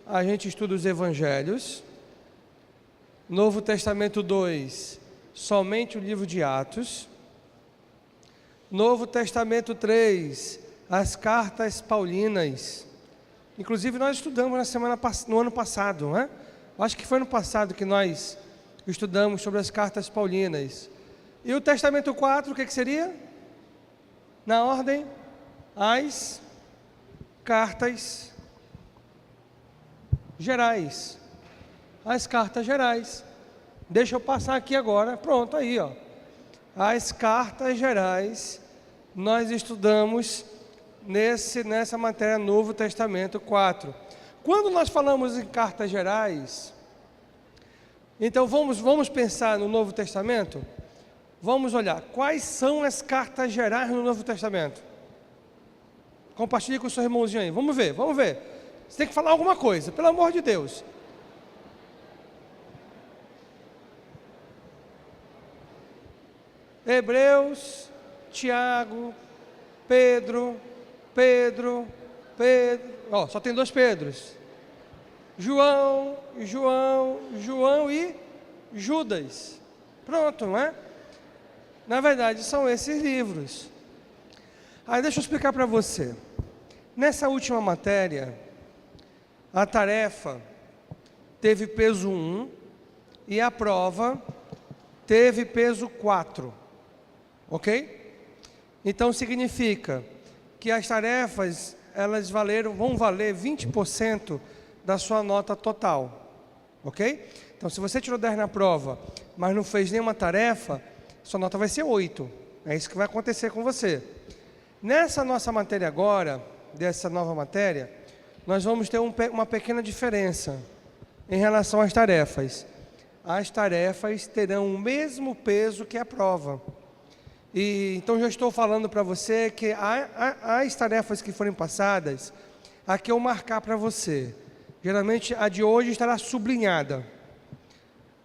a gente estuda os Evangelhos. Novo Testamento 2, somente o livro de Atos. Novo Testamento 3, as cartas paulinas. Inclusive nós estudamos no ano passado, né? Acho que foi no passado que nós estudamos sobre as cartas paulinas. E o Testamento 4, o que seria? Na ordem, as cartas gerais. As cartas gerais. Deixa eu passar aqui agora, pronto, aí ó. As cartas gerais, nós estudamos nessa matéria Novo Testamento 4. Quando nós falamos em cartas gerais, então vamos pensar no Novo Testamento? Vamos olhar, quais são as cartas gerais no Novo Testamento? Compartilhe com o seu irmãozinho aí, vamos ver. Você tem que falar alguma coisa, pelo amor de Deus. Hebreus, Tiago, Pedro, só tem 2 Pedros. João e Judas. Pronto, não é? Na verdade, são esses livros. Aí deixa eu explicar para você. Nessa última matéria, a tarefa teve peso 1 e a prova teve peso 4. Ok? Então significa que as tarefas, elas vão valer 20% da sua nota total. Ok? Então se você tirou 10 na prova, mas não fez nenhuma tarefa, sua nota vai ser 8. É isso que vai acontecer com você. Nessa nossa matéria agora, dessa nova matéria, nós vamos ter uma pequena diferença em relação às tarefas. As tarefas terão o mesmo peso que a prova. E então já estou falando para você que as tarefas que forem passadas, a que eu marcar para você, geralmente a de hoje estará sublinhada.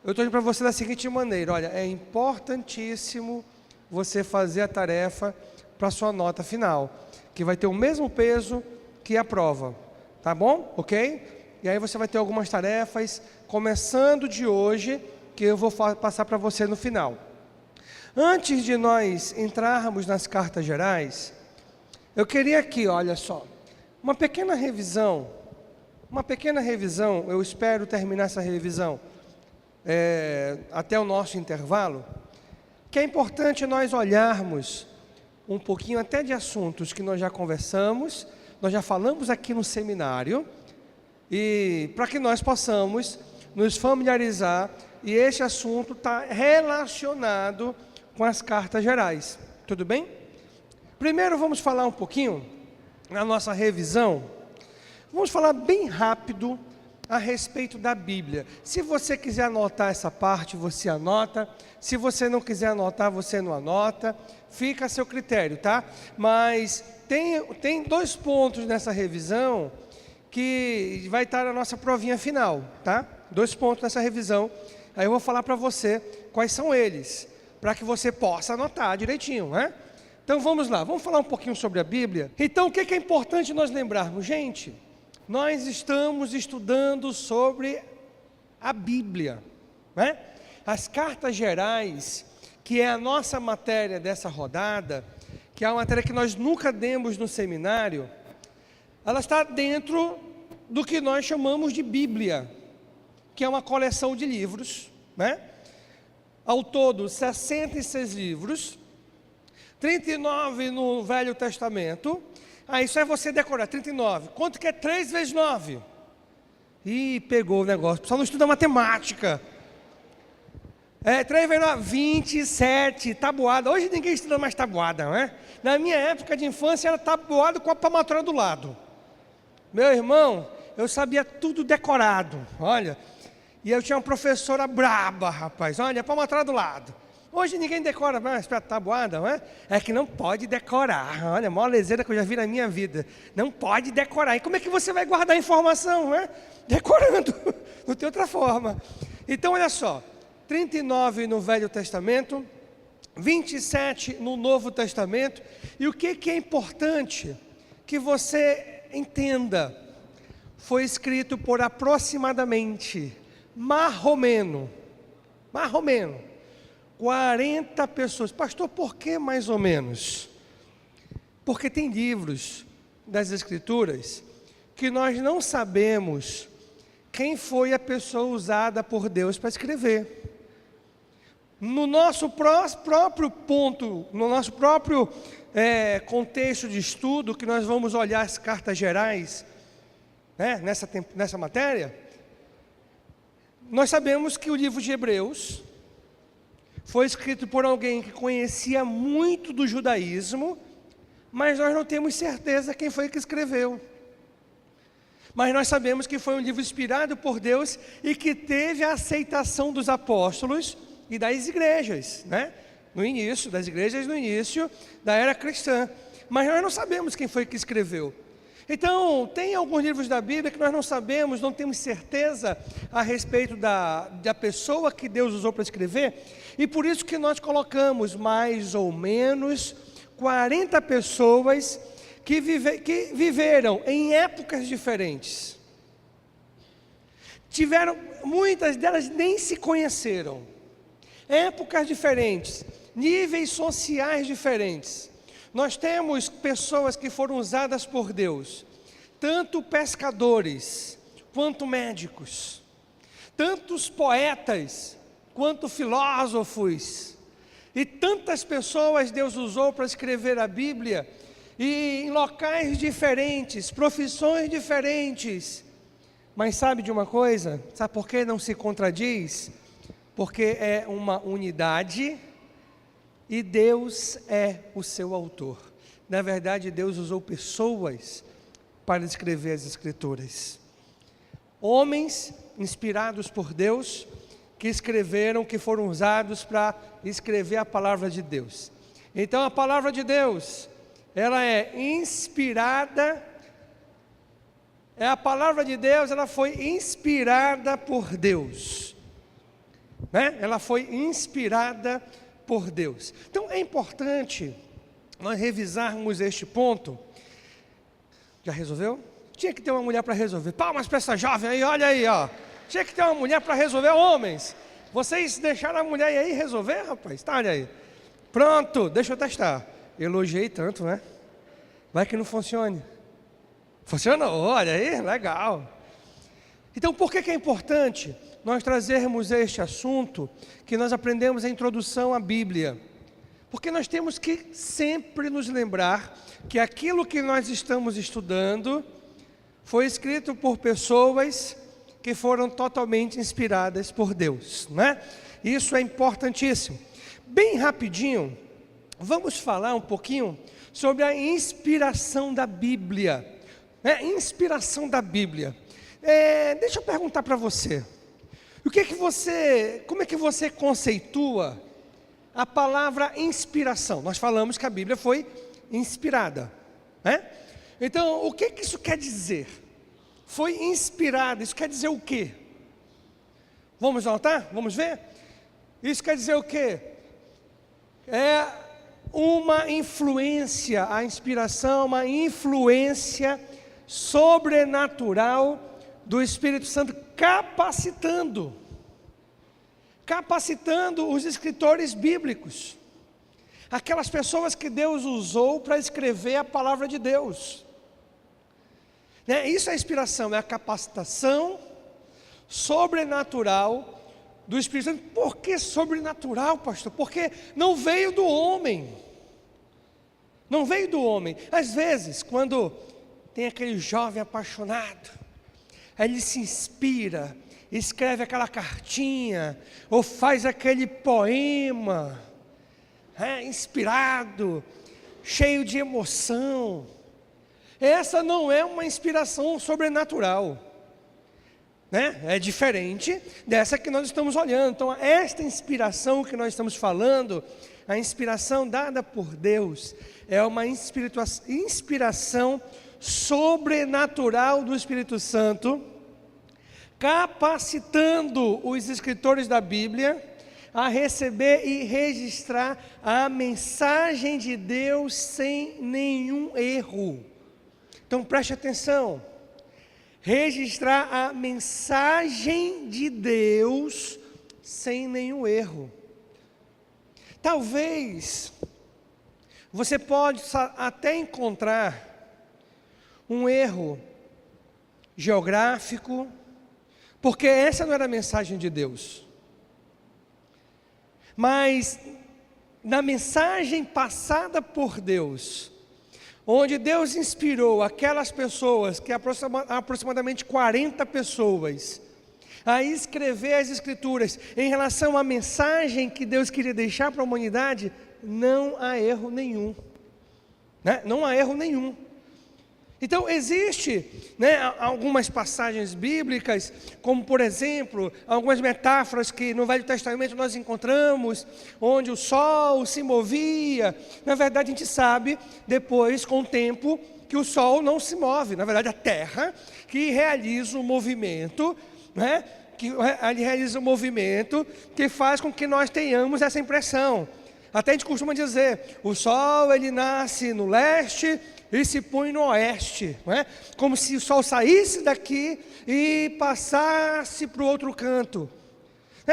Eu estou dizendo para você da seguinte maneira, olha, é importantíssimo você fazer a tarefa para a sua nota final, que vai ter o mesmo peso que a prova, tá bom? Ok? E aí você vai ter algumas tarefas, começando de hoje, que eu vou passar para você no final. Antes de nós entrarmos nas cartas gerais, eu queria aqui, olha só, uma pequena revisão, eu espero terminar essa revisão até o nosso intervalo, que é importante nós olharmos um pouquinho até de assuntos que nós já conversamos, nós já falamos aqui no seminário, e para que nós possamos nos familiarizar, e este assunto está relacionado com as cartas gerais, tudo bem? Primeiro vamos falar um pouquinho, na nossa revisão, vamos falar bem rápido a respeito da Bíblia. Se você quiser anotar essa parte, você anota. Se você não quiser anotar, você não anota. Fica a seu critério, tá? Mas tem 2 pontos nessa revisão que vai estar na nossa provinha final, tá? 2 pontos nessa revisão. Aí eu vou falar para você quais são eles, para que você possa anotar direitinho, né? Então vamos lá, vamos falar um pouquinho sobre a Bíblia. Então o que é importante nós lembrarmos? Gente, nós estamos estudando sobre a Bíblia, né? As cartas gerais, que é a nossa matéria dessa rodada, que é uma matéria que nós nunca demos no seminário, ela está dentro do que nós chamamos de Bíblia, que é uma coleção de livros, né? Ao todo, 66 livros, 39 no Velho Testamento. Isso é você decorar, 39. Quanto que é 3 vezes 9? Ih, pegou o negócio. O pessoal não estuda matemática. 3 vezes 9, 27, tabuada. Hoje ninguém estuda mais tabuada, não é? Na minha época de infância era tabuada com a palmatória do lado. Meu irmão, eu sabia tudo decorado, olha. E eu tinha uma professora braba, rapaz, olha, a palmatória do lado. Hoje ninguém decora mais para tabuada, não é? É que não pode decorar, olha, a maior leseira que eu já vi na minha vida. Não pode decorar. E como é que você vai guardar a informação, não é? Decorando, não tem outra forma. Então, olha só, 39 no Velho Testamento, 27 no Novo Testamento. E o que é importante que você entenda? foi escrito por aproximadamente, marromeno, 40 pessoas. Pastor, por que mais ou menos? Porque tem livros das Escrituras que nós não sabemos quem foi a pessoa usada por Deus para escrever. No nosso próprio ponto, no nosso próprio contexto de estudo, que nós vamos olhar as cartas gerais, né, nessa matéria, nós sabemos que o livro de Hebreus foi escrito por alguém que conhecia muito do judaísmo, mas nós não temos certeza quem foi que escreveu. Mas nós sabemos que foi um livro inspirado por Deus e que teve a aceitação dos apóstolos e das igrejas, né? No início da era cristã. Mas nós não sabemos quem foi que escreveu. Então, tem alguns livros da Bíblia que nós não sabemos, não temos certeza a respeito da pessoa que Deus usou para escrever, e por isso que nós colocamos mais ou menos 40 pessoas que viveram em épocas diferentes. Muitas delas nem se conheceram. Épocas diferentes, níveis sociais diferentes. Nós temos pessoas que foram usadas por Deus, tanto pescadores, quanto médicos, tantos poetas, quanto filósofos, e tantas pessoas Deus usou para escrever a Bíblia, e em locais diferentes, profissões diferentes. Mas sabe de uma coisa? Sabe por que não se contradiz? Porque é uma unidade e Deus é o seu autor. Na verdade, Deus usou pessoas para escrever as Escrituras. Homens inspirados por Deus, que escreveram, que foram usados para escrever a palavra de Deus. Então a palavra de Deus, ela é inspirada, a palavra de Deus, ela foi inspirada por Deus, né? Ela foi inspirada por Deus. Então é importante nós revisarmos este ponto. Já resolveu? Tinha que ter uma mulher para resolver. Palmas para essa jovem aí, olha aí, ó. Tinha que ter uma mulher para resolver. Homens, vocês deixaram a mulher aí resolver, rapaz? Tá, olha aí. Pronto, deixa eu testar. Elogiei tanto, né? Vai que não funcione. Funcionou, olha aí, legal. Então, por que é importante nós trazermos este assunto que nós aprendemos a introdução à Bíblia? Porque nós temos que sempre nos lembrar que aquilo que nós estamos estudando foi escrito por pessoas que foram totalmente inspiradas por Deus, né? Isso é importantíssimo. Bem rapidinho, vamos falar um pouquinho sobre a inspiração da Bíblia, né? Inspiração da Bíblia. Deixa eu perguntar para você, como é que você conceitua a palavra inspiração? Nós falamos que a Bíblia foi inspirada, né? Então, o que isso quer dizer? Foi inspirada, isso quer dizer o quê? Vamos anotar? Vamos ver? Isso quer dizer o quê? É uma influência, a inspiração, uma influência sobrenatural do Espírito Santo, capacitando os escritores bíblicos, aquelas pessoas que Deus usou para escrever a palavra de Deus, né? Isso é inspiração, é a capacitação sobrenatural do Espírito Santo. Por que sobrenatural, pastor? Porque não veio do homem, não veio do homem. Às vezes, quando tem aquele jovem apaixonado, aí ele se inspira, escreve aquela cartinha, ou faz aquele poema, inspirado, cheio de emoção. Essa não é uma inspiração sobrenatural, né? É diferente dessa que nós estamos olhando. Então, esta inspiração que nós estamos falando, a inspiração dada por Deus, é uma inspiração sobrenatural do Espírito Santo, capacitando os escritores da Bíblia a receber e registrar a mensagem de Deus sem nenhum erro. Então preste atenção, registrar a mensagem de Deus sem nenhum erro. Talvez você possa até encontrar um erro geográfico, porque essa não era a mensagem de Deus. Mas na mensagem passada por Deus, onde Deus inspirou aquelas pessoas, que aproximadamente 40 pessoas, a escrever as Escrituras em relação à mensagem que Deus queria deixar para a humanidade, não há erro nenhum, né? Não há erro nenhum. Então, existe, né, algumas passagens bíblicas, como por exemplo, algumas metáforas que no Velho Testamento nós encontramos, onde o sol se movia. Na verdade, a gente sabe, depois, com o tempo, que o sol não se move. Na verdade, a terra que realiza o movimento, né, que realiza o movimento que faz com que nós tenhamos essa impressão. Até a gente costuma dizer, o sol ele nasce no leste e se põe no oeste, não é? Como se o sol saísse daqui e passasse para o outro canto.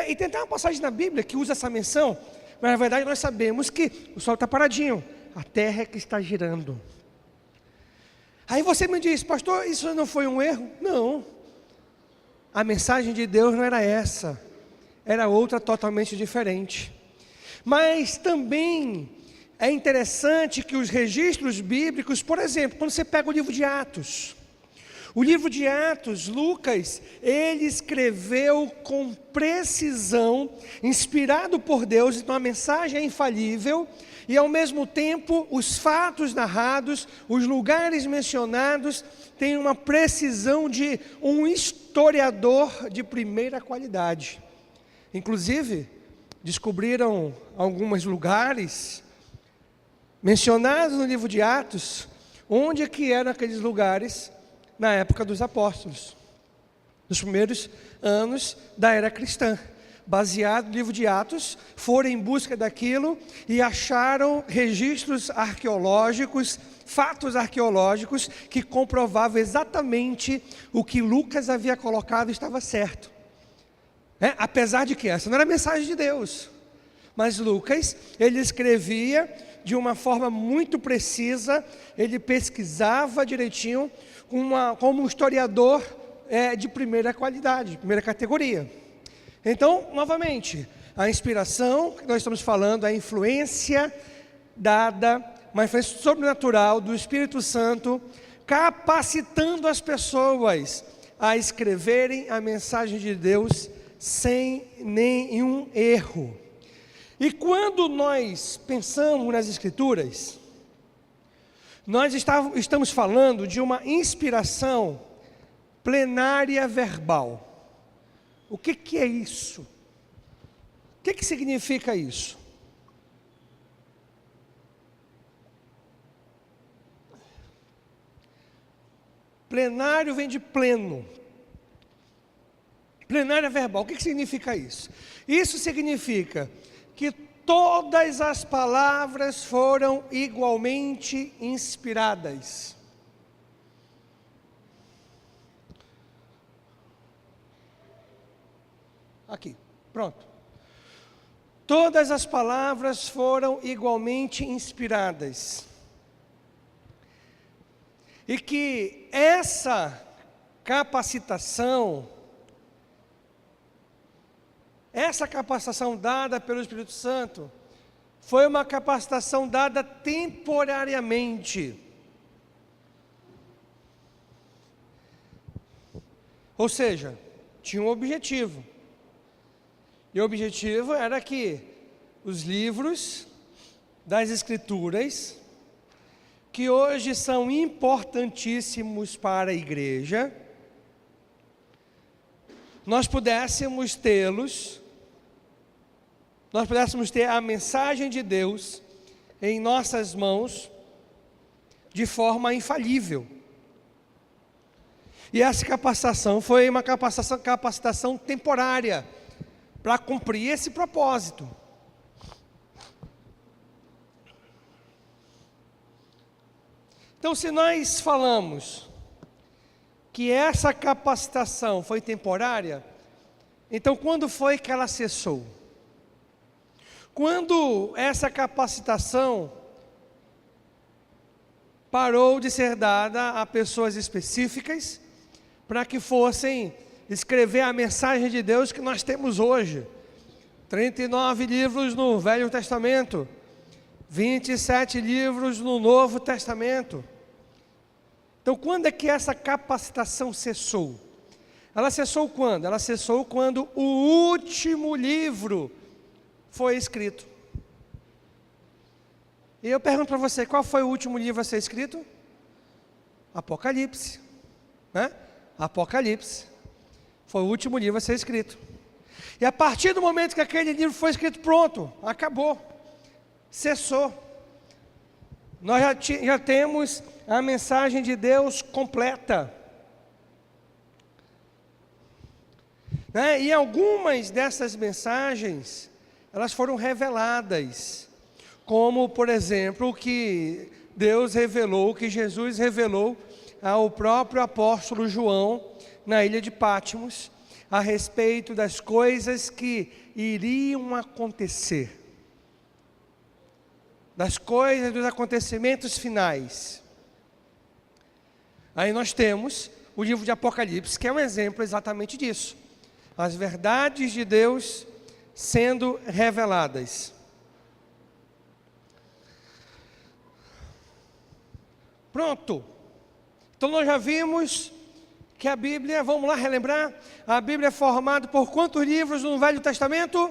E tem até uma passagem na Bíblia que usa essa menção, mas na verdade nós sabemos que o sol está paradinho, a terra é que está girando. Aí você me diz, pastor, isso não foi um erro? Não, a mensagem de Deus não era essa, era outra totalmente diferente. Mas também é interessante que os registros bíblicos, por exemplo, quando você pega o livro de Atos, Lucas, ele escreveu com precisão, inspirado por Deus, então a mensagem é infalível, e ao mesmo tempo os fatos narrados, os lugares mencionados, têm uma precisão de um historiador de primeira qualidade. Inclusive, descobriram alguns lugares mencionados no livro de Atos, onde que eram aqueles lugares na época dos apóstolos, nos primeiros anos da era cristã. Baseado no livro de Atos, foram em busca daquilo e acharam registros arqueológicos, fatos arqueológicos que comprovavam exatamente o que Lucas havia colocado estava certo. Apesar de que essa não era a mensagem de Deus, mas Lucas, ele escrevia de uma forma muito precisa, ele pesquisava direitinho, como um historiador de primeira qualidade, de primeira categoria. Então, novamente, a inspiração que nós estamos falando, a influência dada, uma influência sobrenatural do Espírito Santo, capacitando as pessoas a escreverem a mensagem de Deus sem nenhum erro. E quando nós pensamos nas Escrituras, nós estamos falando de uma inspiração plenária verbal. O que é isso? O que significa isso? Plenário vem de pleno. Plenária verbal, o que significa isso? Isso significa que todas as palavras foram igualmente inspiradas. Aqui, pronto. Todas as palavras foram igualmente inspiradas. E que essa capacitação dada pelo Espírito Santo, foi uma capacitação dada temporariamente. Ou seja, tinha um objetivo. E o objetivo era que os livros das Escrituras, que hoje são importantíssimos para a igreja, nós pudéssemos tê-los, nós pudéssemos ter a mensagem de Deus em nossas mãos de forma infalível. E essa capacitação foi uma capacitação temporária para cumprir esse propósito. Então, se nós falamos que essa capacitação foi temporária, então quando foi que ela cessou? Quando essa capacitação parou de ser dada a pessoas específicas para que fossem escrever a mensagem de Deus que nós temos hoje. 39 livros no Velho Testamento, 27 livros no Novo Testamento. Então, quando é que essa capacitação cessou? Ela cessou quando? Ela cessou quando o último livro foi escrito. E eu pergunto para você, qual foi o último livro a ser escrito? Apocalipse, né? Apocalipse foi o último livro a ser escrito. E a partir do momento que aquele livro foi escrito, pronto, acabou, cessou. Nós já temos a mensagem de Deus completa, né? E algumas dessas mensagens, elas foram reveladas, como, por exemplo, o que Deus revelou, o que Jesus revelou ao próprio apóstolo João, na ilha de Patmos, a respeito das coisas que iriam acontecer, das coisas, dos acontecimentos finais. Aí nós temos o livro de Apocalipse, que é um exemplo exatamente disso. As verdades de Deus sendo reveladas. Pronto. Então nós já vimos que a Bíblia, vamos lá relembrar, a Bíblia é formada por quantos livros no Velho Testamento?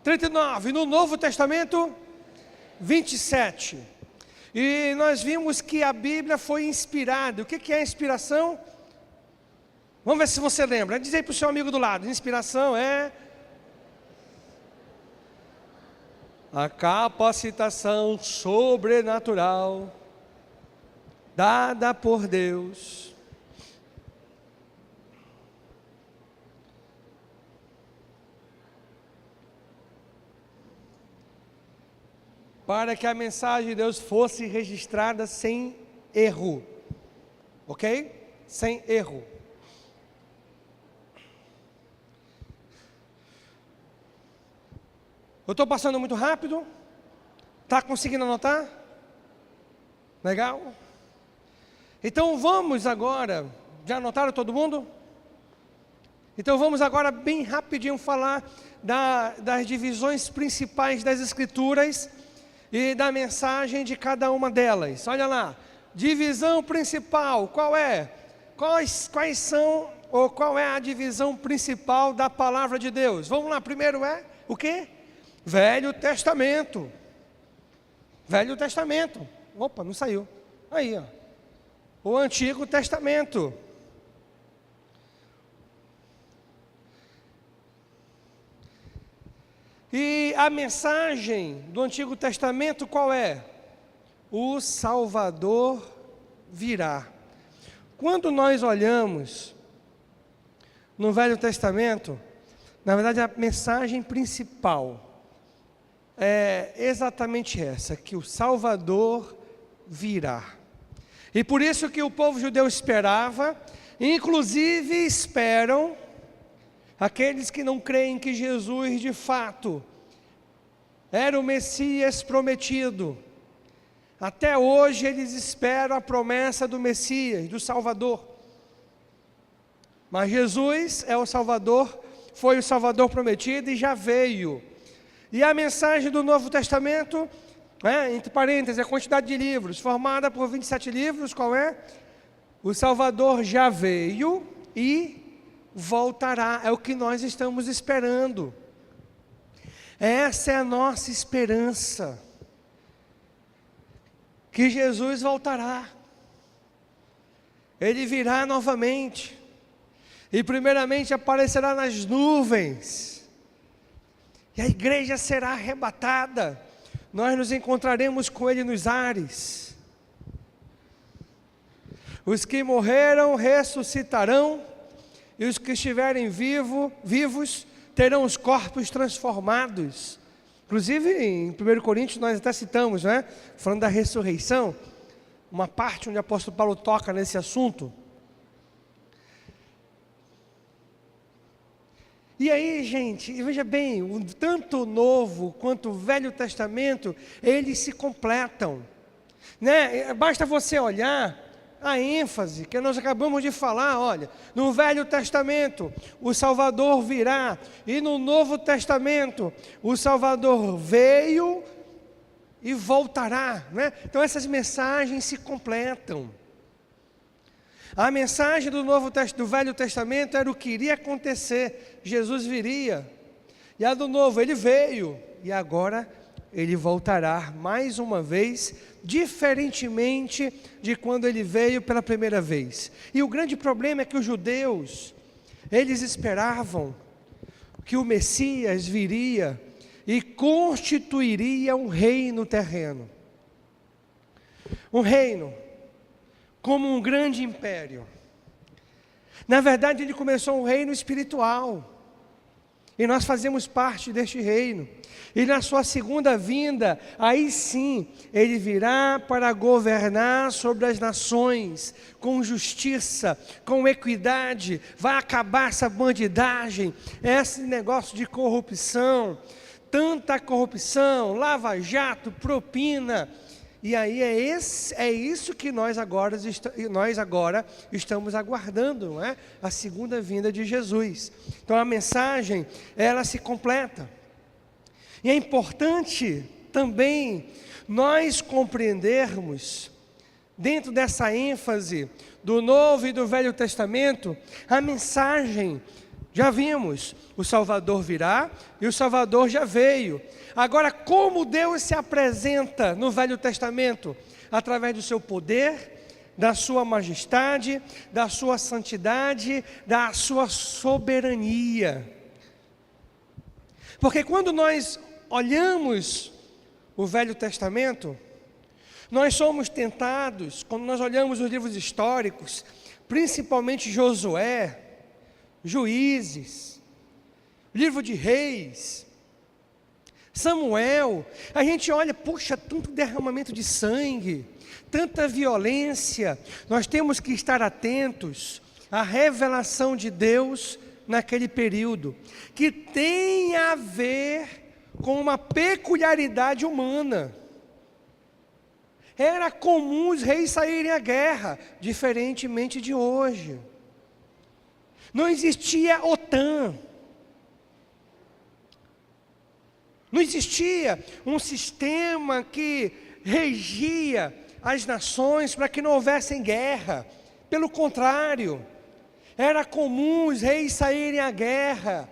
39. No Novo Testamento? 27. E nós vimos que a Bíblia foi inspirada. O que é inspiração? Vamos ver se você lembra. Diz aí para o seu amigo do lado. Inspiração é a capacitação sobrenatural dada por Deus para que a mensagem de Deus fosse registrada sem erro, ok? Sem erro. Eu estou passando muito rápido? Está conseguindo anotar? Legal? Então vamos agora, já anotaram todo mundo? Então vamos agora bem rapidinho falar das divisões principais das Escrituras e da mensagem de cada uma delas. Olha lá, divisão principal, qual é? Quais são, ou qual é a divisão principal da palavra de Deus? Vamos lá, primeiro é o quê? Velho Testamento. Velho Testamento. Opa, não saiu. Aí, ó. O Antigo Testamento. E a mensagem do Antigo Testamento qual é? O Salvador virá. Quando nós olhamos no Velho Testamento, na verdade a mensagem principal é exatamente essa, que o Salvador virá. E por isso que o povo judeu esperava, inclusive esperam, aqueles que não creem que Jesus de fato era o Messias prometido, até hoje eles esperam a promessa do Messias, do Salvador. Mas Jesus é o Salvador, foi o Salvador prometido e já veio. E a mensagem do Novo Testamento, entre parênteses, a quantidade de livros, formada por 27 livros, qual é? O Salvador já veio e voltará, é o que nós estamos esperando. Essa é a nossa esperança, que Jesus voltará, Ele virá novamente, e primeiramente aparecerá nas nuvens, e a igreja será arrebatada, nós nos encontraremos com Ele nos ares, os que morreram ressuscitarão, e os que estiverem vivos terão os corpos transformados. Inclusive em 1 Coríntios nós até citamos, né? Falando da ressurreição, uma parte onde o apóstolo Paulo toca nesse assunto. E aí, gente, veja bem, tanto o Novo quanto o Velho Testamento, eles se completam, né? Basta você olhar a ênfase que nós acabamos de falar. Olha, no Velho Testamento o Salvador virá, e no Novo Testamento o Salvador veio e voltará, né? Então essas mensagens se completam. A mensagem do Velho Testamento era o que iria acontecer, Jesus viria. E a do Novo, ele veio, e agora ele voltará mais uma vez, diferentemente de quando ele veio pela primeira vez. E o grande problema é que os judeus, eles esperavam que o Messias viria e constituiria um reino terreno. Um reino como um grande império. Na verdade, ele começou um reino espiritual, e nós fazemos parte deste reino. E na sua segunda vinda, aí sim, ele virá para governar sobre as nações, com justiça, com equidade, vai acabar essa bandidagem, esse negócio de corrupção, tanta corrupção, lava-jato, propina. E aí é isso que nós agora estamos aguardando, não é? A segunda vinda de Jesus. Então a mensagem, ela se completa. E é importante também nós compreendermos, dentro dessa ênfase do Novo e do Velho Testamento, a mensagem. Já vimos, o Salvador virá e o Salvador já veio. Agora, como Deus se apresenta no Velho Testamento? Através do seu poder, da sua majestade, da sua santidade, da sua soberania. Porque quando nós olhamos o Velho Testamento, nós somos tentados, quando nós olhamos os livros históricos, principalmente Josué, Juízes, livro de Reis, Samuel, a gente olha, puxa, tanto derramamento de sangue, tanta violência. Nós temos que estar atentos à revelação de Deus naquele período, que tem a ver com uma peculiaridade humana. Era comum os reis saírem à guerra, diferentemente de hoje. Não existia OTAN. Não existia um sistema que regia as nações para que não houvessem guerra. Pelo contrário, era comum os reis saírem à guerra.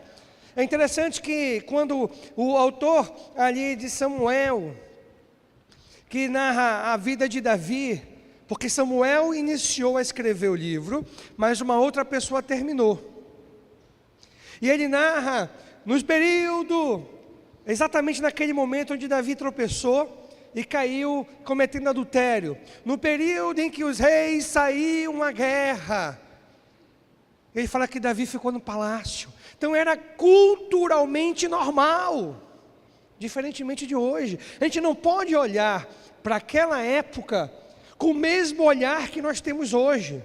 É interessante que quando o autor ali de Samuel, que narra a vida de Davi, porque Samuel iniciou a escrever o livro, mas uma outra pessoa terminou. E ele narra nos períodos, exatamente naquele momento onde Davi tropeçou e caiu cometendo adultério. No período em que os reis saíam à guerra. Ele fala que Davi ficou no palácio. Então era culturalmente normal, diferentemente de hoje. A gente não pode olhar para aquela época com o mesmo olhar que nós temos hoje.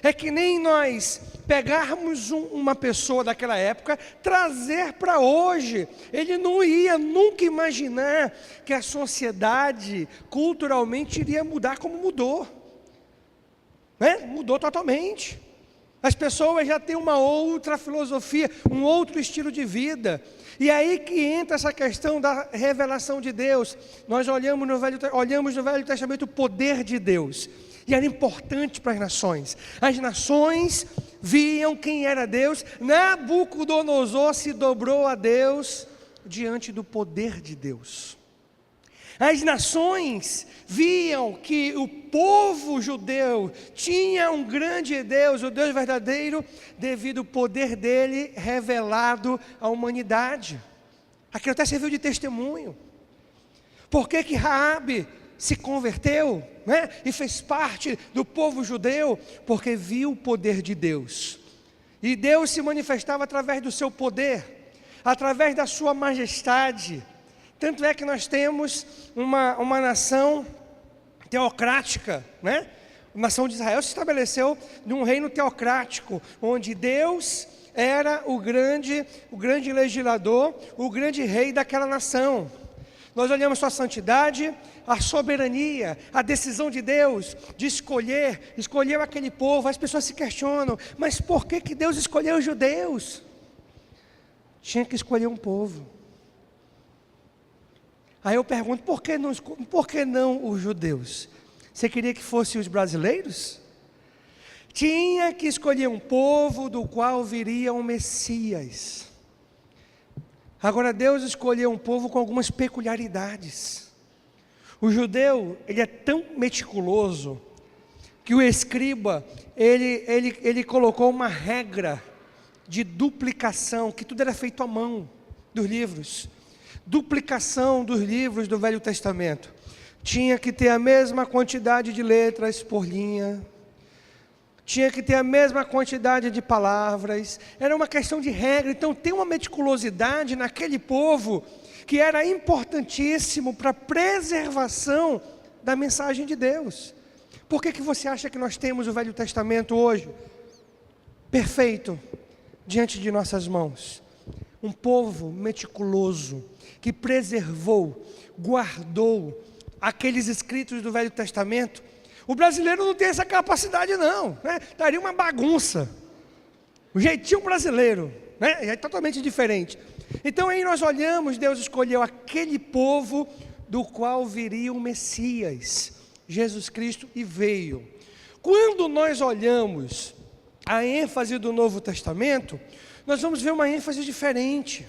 É que nem nós pegarmos uma pessoa daquela época, trazer para hoje. Ele não ia nunca imaginar que a sociedade culturalmente iria mudar como mudou, né? Mudou totalmente. As pessoas já têm uma outra filosofia, um outro estilo de vida. E aí que entra essa questão da revelação de Deus. Nós olhamos no Velho Testamento o poder de Deus. E era importante para as nações. As nações viam quem era Deus. Nabucodonosor se dobrou a Deus diante do poder de Deus. As nações viam que o povo judeu tinha um grande Deus, o Deus verdadeiro, devido ao poder dele revelado à humanidade. Aquilo até serviu de testemunho. Por que que Raabe se converteu, né? E fez parte do povo judeu? Porque viu o poder de Deus. E Deus se manifestava através do seu poder, através da sua majestade. Tanto é que nós temos uma nação teocrática, né? A nação de Israel se estabeleceu num reino teocrático, onde Deus era o grande legislador, o grande rei daquela nação. Nós olhamos sua santidade, a soberania, a decisão de Deus de escolheu aquele povo. As pessoas se questionam, mas por que Deus escolheu os judeus? Tinha que escolher um povo. Aí eu pergunto, por que não os judeus? Você queria que fossem os brasileiros? Tinha que escolher um povo do qual viria um Messias. Agora Deus escolheu um povo com algumas peculiaridades. O judeu, ele é tão meticuloso, que o escriba, ele colocou uma regra de duplicação, que tudo era feito à mão dos livros. Duplicação dos livros do Velho Testamento. Tinha que ter a mesma quantidade de letras por linha. Tinha que ter a mesma quantidade de palavras. Era uma questão de regra. Então tem uma meticulosidade naquele povo que era importantíssimo para a preservação da mensagem de Deus. Por que você acha que nós temos o Velho Testamento hoje? Perfeito, diante de nossas mãos. Um povo meticuloso, que preservou, guardou aqueles escritos do Velho Testamento. O brasileiro não tem essa capacidade não, né? Daria uma bagunça. O jeitinho brasileiro, né? É totalmente diferente. Então aí nós olhamos, Deus escolheu aquele povo do qual viria o Messias, Jesus Cristo, e veio. Quando nós olhamos a ênfase do Novo Testamento, nós vamos ver uma ênfase diferente.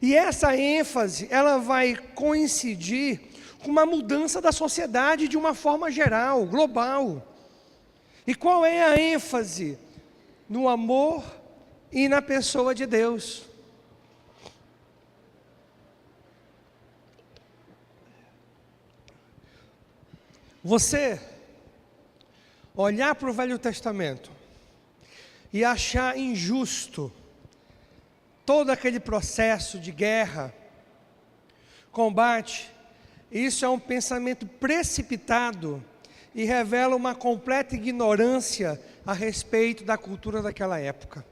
E essa ênfase, ela vai coincidir com uma mudança da sociedade de uma forma geral, global. E qual é a ênfase? No amor e na pessoa de Deus. Você olhar para o Velho Testamento e achar injusto todo aquele processo de guerra, combate, isso é um pensamento precipitado e revela uma completa ignorância a respeito da cultura daquela época.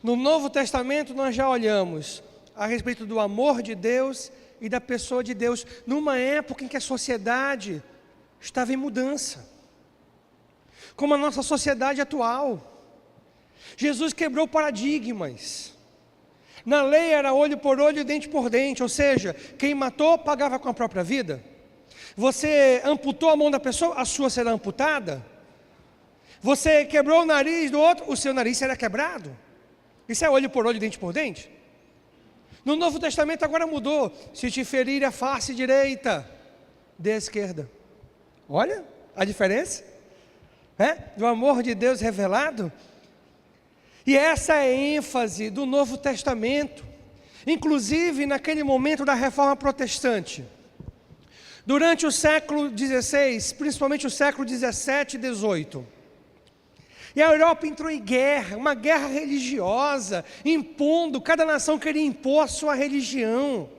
No Novo Testamento nós já olhamos a respeito do amor de Deus e da pessoa de Deus, numa época em que a sociedade estava em mudança, como a nossa sociedade atual. Jesus quebrou paradigmas. Na lei era olho por olho, dente por dente, ou seja, quem matou pagava com a própria vida. Você amputou a mão da pessoa, a sua será amputada. Você quebrou o nariz do outro, o seu nariz será quebrado. Isso é olho por olho, dente por dente. No Novo Testamento agora mudou. Se te ferir a face direita, dê a esquerda. Olha a diferença, do amor de Deus revelado. E essa é a ênfase do Novo Testamento, inclusive naquele momento da Reforma Protestante. Durante o século XVI, principalmente o século XVII e XVIII. E a Europa entrou em guerra, uma guerra religiosa, impondo, cada nação queria impor a sua religião.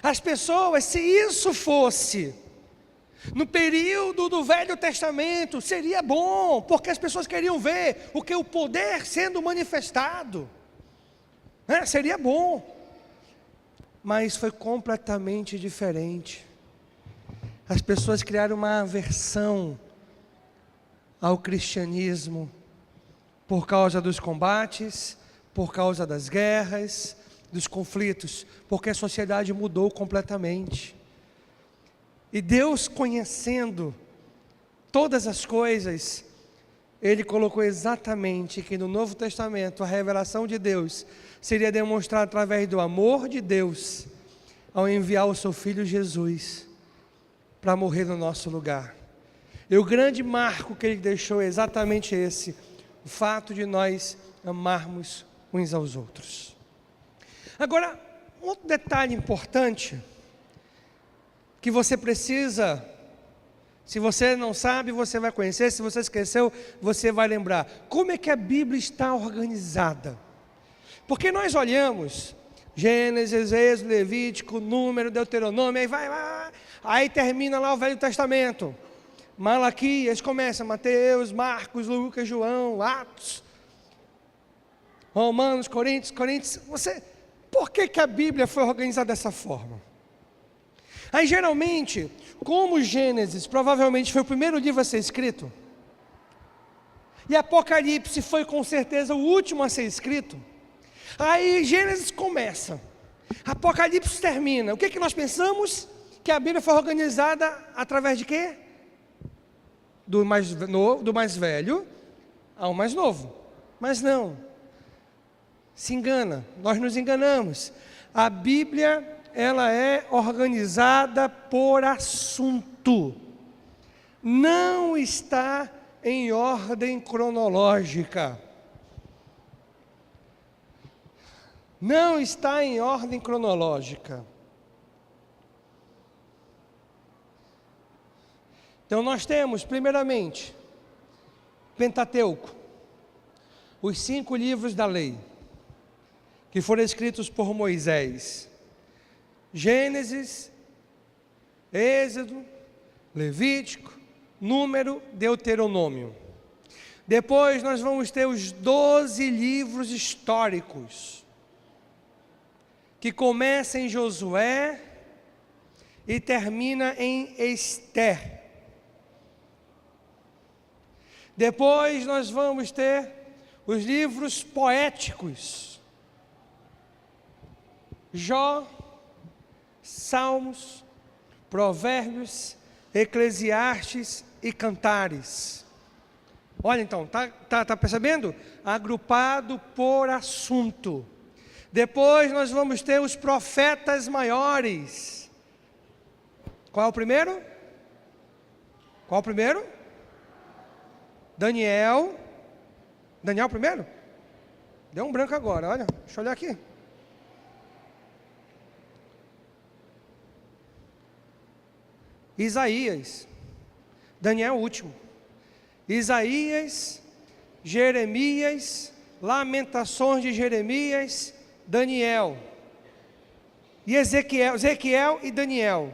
As pessoas, se isso fosse no período do Velho Testamento, seria bom, porque as pessoas queriam ver o poder sendo manifestado, seria bom, mas foi completamente diferente. As pessoas criaram uma aversão ao cristianismo, por causa dos combates, por causa das guerras, dos conflitos, porque a sociedade mudou completamente. E Deus, conhecendo todas as coisas, Ele colocou exatamente que no Novo Testamento a revelação de Deus seria demonstrada através do amor de Deus, ao enviar o seu Filho Jesus para morrer no nosso lugar. E o grande marco que Ele deixou é exatamente esse, o fato de nós amarmos uns aos outros. Agora, um outro detalhe importante, que você precisa, se você não sabe, você vai conhecer, se você esqueceu, você vai lembrar. Como é que a Bíblia está organizada? Porque nós olhamos Gênesis, Êxodo, Levítico, Número, Deuteronômio, aí termina lá o Velho Testamento. Malaquias começa Mateus, Marcos, Lucas, João, Atos, Romanos, Coríntios. Por que a Bíblia foi organizada dessa forma? Aí geralmente, como Gênesis provavelmente foi o primeiro livro a ser escrito, e Apocalipse foi com certeza o último a ser escrito, aí Gênesis começa, Apocalipse termina. O que nós pensamos? Que a Bíblia foi organizada através de quê? Do mais velho ao mais novo. Mas não, se engana, nós nos enganamos. A Bíblia, ela é organizada por assunto, não está em ordem cronológica. Não está em ordem cronológica. Então nós temos, primeiramente, Pentateuco, os 5 livros da lei, que foram escritos por Moisés. Gênesis, Êxodo, Levítico, Número, Deuteronômio. Depois nós vamos ter os 12 livros históricos, que começa em Josué e termina em Ester. Depois nós vamos ter os livros poéticos, Jó, Salmos, Provérbios, Eclesiastes e Cantares. Olha então, tá percebendo? Agrupado por assunto. Depois nós vamos ter os profetas maiores. Qual é o primeiro? Daniel primeiro? Deu um branco agora, olha, deixa eu olhar aqui. Isaías, Daniel último. Isaías, Jeremias, Lamentações de Jeremias, Daniel. E Ezequiel e Daniel.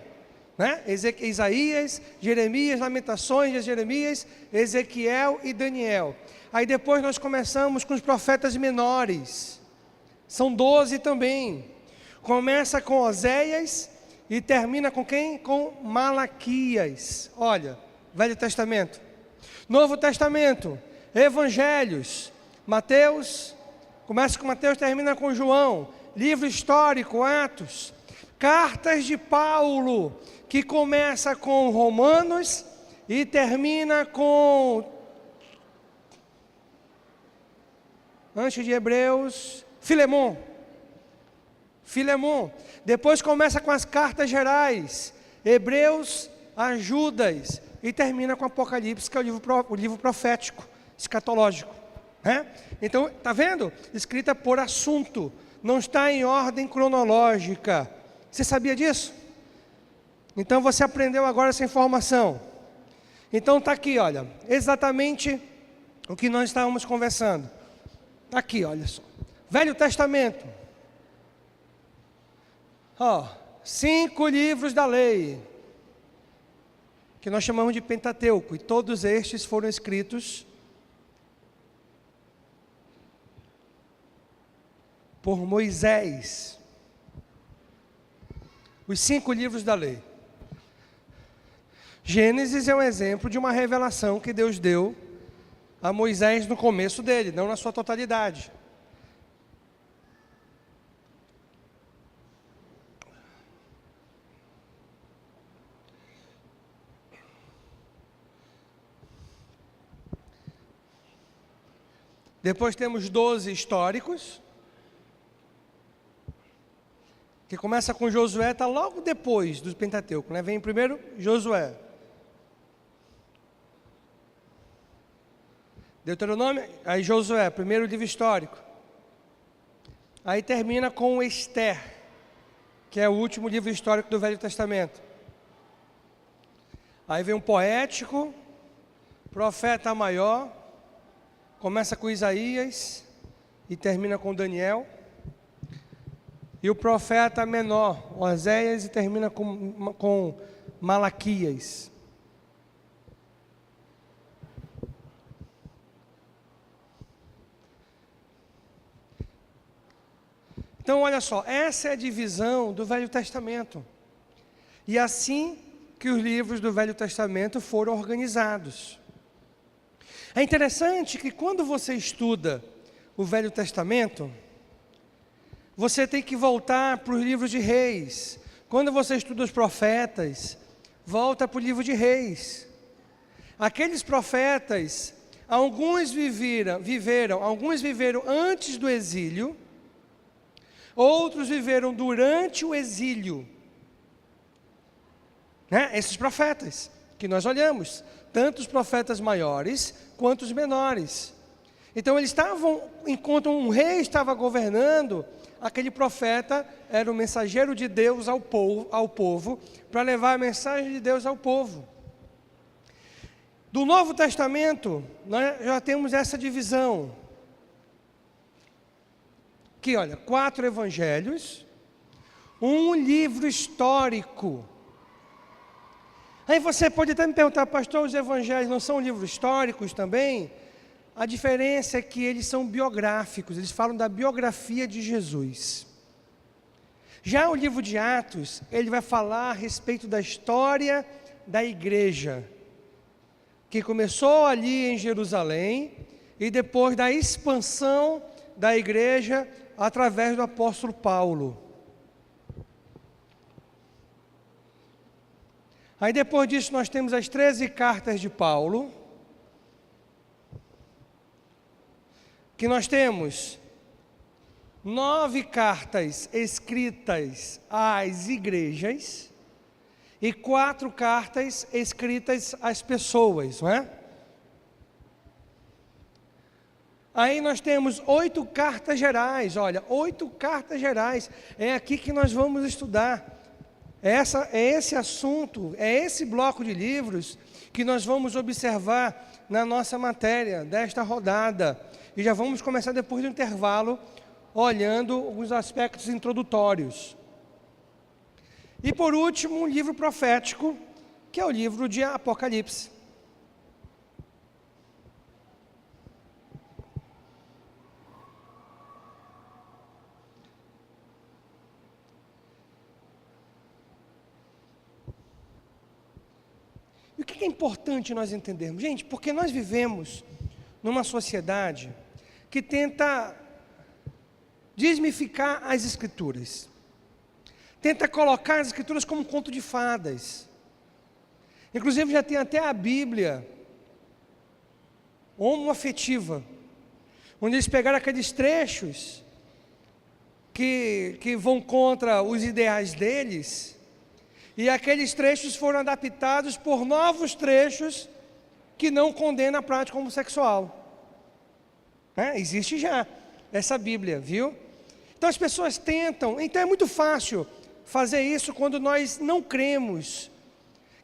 Né? Isaías, Jeremias, Lamentações de Jeremias, Ezequiel e Daniel. Aí depois nós começamos com os profetas menores, são 12 também. Começa com Oséias e termina com quem? Com Malaquias. Olha, Velho Testamento. Novo Testamento, Evangelhos, Mateus, começa com Mateus, termina com João. Livro histórico, Atos. Cartas de Paulo, que começa com Romanos e termina com, antes de Hebreus, Filemon. Depois começa com as cartas gerais, Hebreus a Judas, e termina com Apocalipse, que é o livro profético, escatológico. Né? Então, está vendo? Escrita por assunto, não está em ordem cronológica. Você sabia disso? Então você aprendeu agora essa informação. Então está aqui, olha, exatamente o que nós estávamos conversando. Está aqui, olha só. Velho Testamento. 5 livros da lei, que nós chamamos de Pentateuco, e todos estes foram escritos por Moisés. Os 5 livros da lei. Gênesis é um exemplo de uma revelação que Deus deu a Moisés no começo dele, não na sua totalidade. Depois temos 12 históricos, que começa com Josué, está logo depois do Pentateuco, né? Vem primeiro Josué. Deuteronômio, aí Josué, primeiro livro histórico. Aí termina com Ester, que é o último livro histórico do Velho Testamento. Aí vem um poético, profeta maior, começa com Isaías e termina com Daniel. E o profeta menor, Oséias, e termina com Malaquias. Então, olha só, essa é a divisão do Velho Testamento. E assim que os livros do Velho Testamento foram organizados. É interessante que quando você estuda o Velho Testamento, você tem que voltar para os livros de Reis. Quando você estuda os profetas, volta para o livro de Reis. Aqueles profetas, alguns viveram antes do exílio, outros viveram durante o exílio. Esses profetas que nós olhamos, tanto os profetas maiores quanto os menores. Então eles estavam, enquanto um rei estava governando, aquele profeta era o mensageiro de Deus ao povo, para levar a mensagem de Deus ao povo. Do Novo Testamento, nós já temos essa divisão. Aqui, olha, 4 evangelhos, um livro histórico. Aí você pode até me perguntar, pastor, os evangelhos não são livros históricos também? A diferença é que eles são biográficos, eles falam da biografia de Jesus. Já o livro de Atos, ele vai falar a respeito da história da igreja, que começou ali em Jerusalém, e depois da expansão da igreja através do apóstolo Paulo. Aí depois disso nós temos as 13 cartas de Paulo, que nós temos 9 cartas escritas às igrejas e 4 cartas escritas às pessoas, não é? Aí nós temos 8 cartas gerais, olha, 8 cartas gerais, é aqui que nós vamos estudar. É esse assunto, é esse bloco de livros que nós vamos observar na nossa matéria desta rodada. E já vamos começar depois do intervalo, olhando os aspectos introdutórios. E por último, um livro profético, que é o livro de Apocalipse. E o que é importante nós entendermos? Gente, porque nós vivemos numa sociedade que tenta desmificar as Escrituras. Tenta colocar as Escrituras como um conto de fadas. Inclusive já tem até a Bíblia homoafetiva, onde eles pegaram aqueles trechos que vão contra os ideais deles, e aqueles trechos foram adaptados por novos trechos que não condenam a prática homossexual. Existe já essa Bíblia, viu? Então as pessoas tentam, então é muito fácil fazer isso quando nós não cremos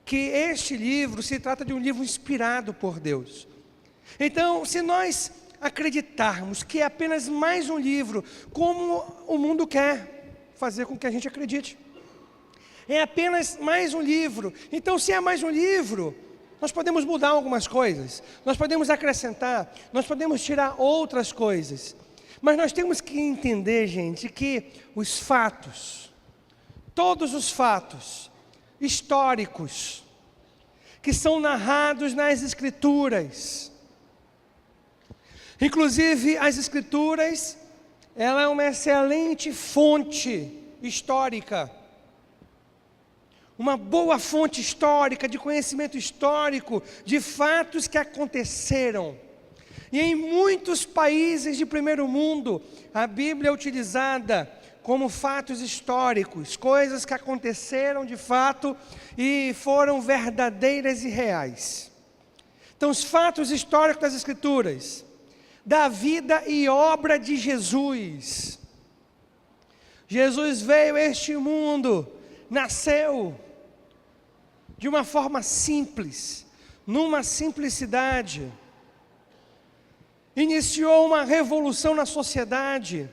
que este livro se trata de um livro inspirado por Deus. Então, se nós acreditarmos que é apenas mais um livro, como o mundo quer fazer com que a gente acredite, é apenas mais um livro. Então, se é mais um livro, nós podemos mudar algumas coisas, nós podemos acrescentar, nós podemos tirar outras coisas. Mas nós temos que entender, gente, que os fatos, todos os fatos históricos, que são narrados nas Escrituras, inclusive as Escrituras, ela é uma excelente fonte histórica, uma boa fonte histórica, de conhecimento histórico, de fatos que aconteceram. E em muitos países de primeiro mundo, a Bíblia é utilizada como fatos históricos, coisas que aconteceram de fato e foram verdadeiras e reais. Então, os fatos históricos das Escrituras, da vida e obra de Jesus. Jesus veio a este mundo, nasceu de uma forma simples, numa simplicidade, iniciou uma revolução na sociedade.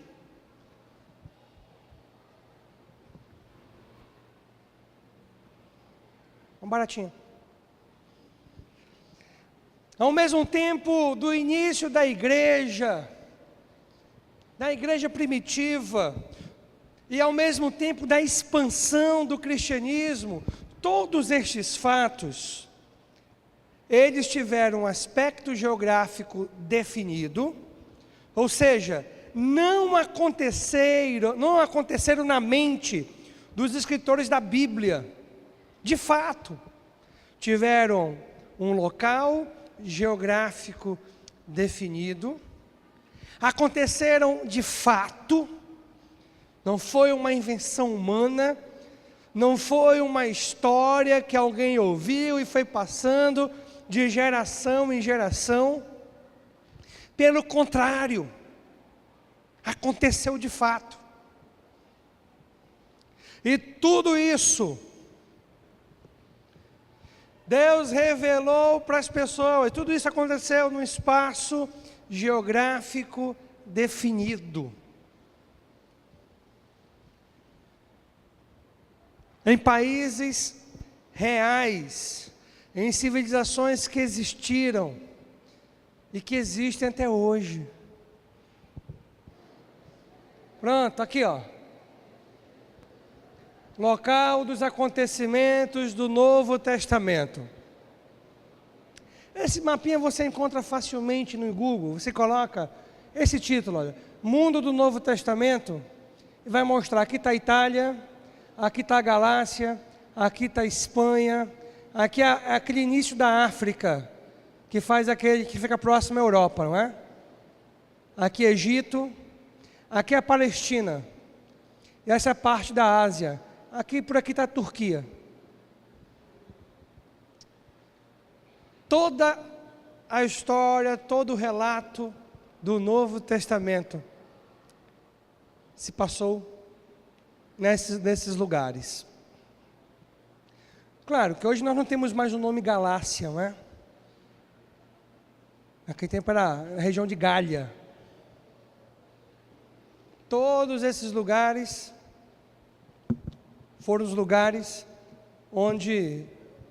Um baratinho. Ao mesmo tempo do início da igreja primitiva, e ao mesmo tempo da expansão do cristianismo, todos estes fatos, eles tiveram um aspecto geográfico definido, ou seja, não aconteceram na mente dos escritores da Bíblia. De fato, tiveram um local geográfico definido, aconteceram de fato, não foi uma invenção humana, não foi uma história que alguém ouviu e foi passando de geração em geração. Pelo contrário, aconteceu de fato. E tudo isso, Deus revelou para as pessoas, tudo isso aconteceu num espaço geográfico definido. Em países reais, em civilizações que existiram e que existem até hoje. Pronto, aqui ó. Local dos acontecimentos do Novo Testamento. Esse mapinha você encontra facilmente no Google. Você coloca esse título, olha, Mundo do Novo Testamento, e vai mostrar, aqui está a Itália, aqui está a Galácia, aqui está a Espanha, aqui é aquele início da África, que faz aquele que fica próximo à Europa, não é? Aqui é Egito, aqui é a Palestina, e essa é a parte da Ásia. Por aqui está a Turquia. Toda a história, todo o relato do Novo Testamento se passou nesses lugares. Claro que hoje nós não temos mais o nome Galácia, não é? Aqui tem para a região de Gália. Todos esses lugares foram os lugares onde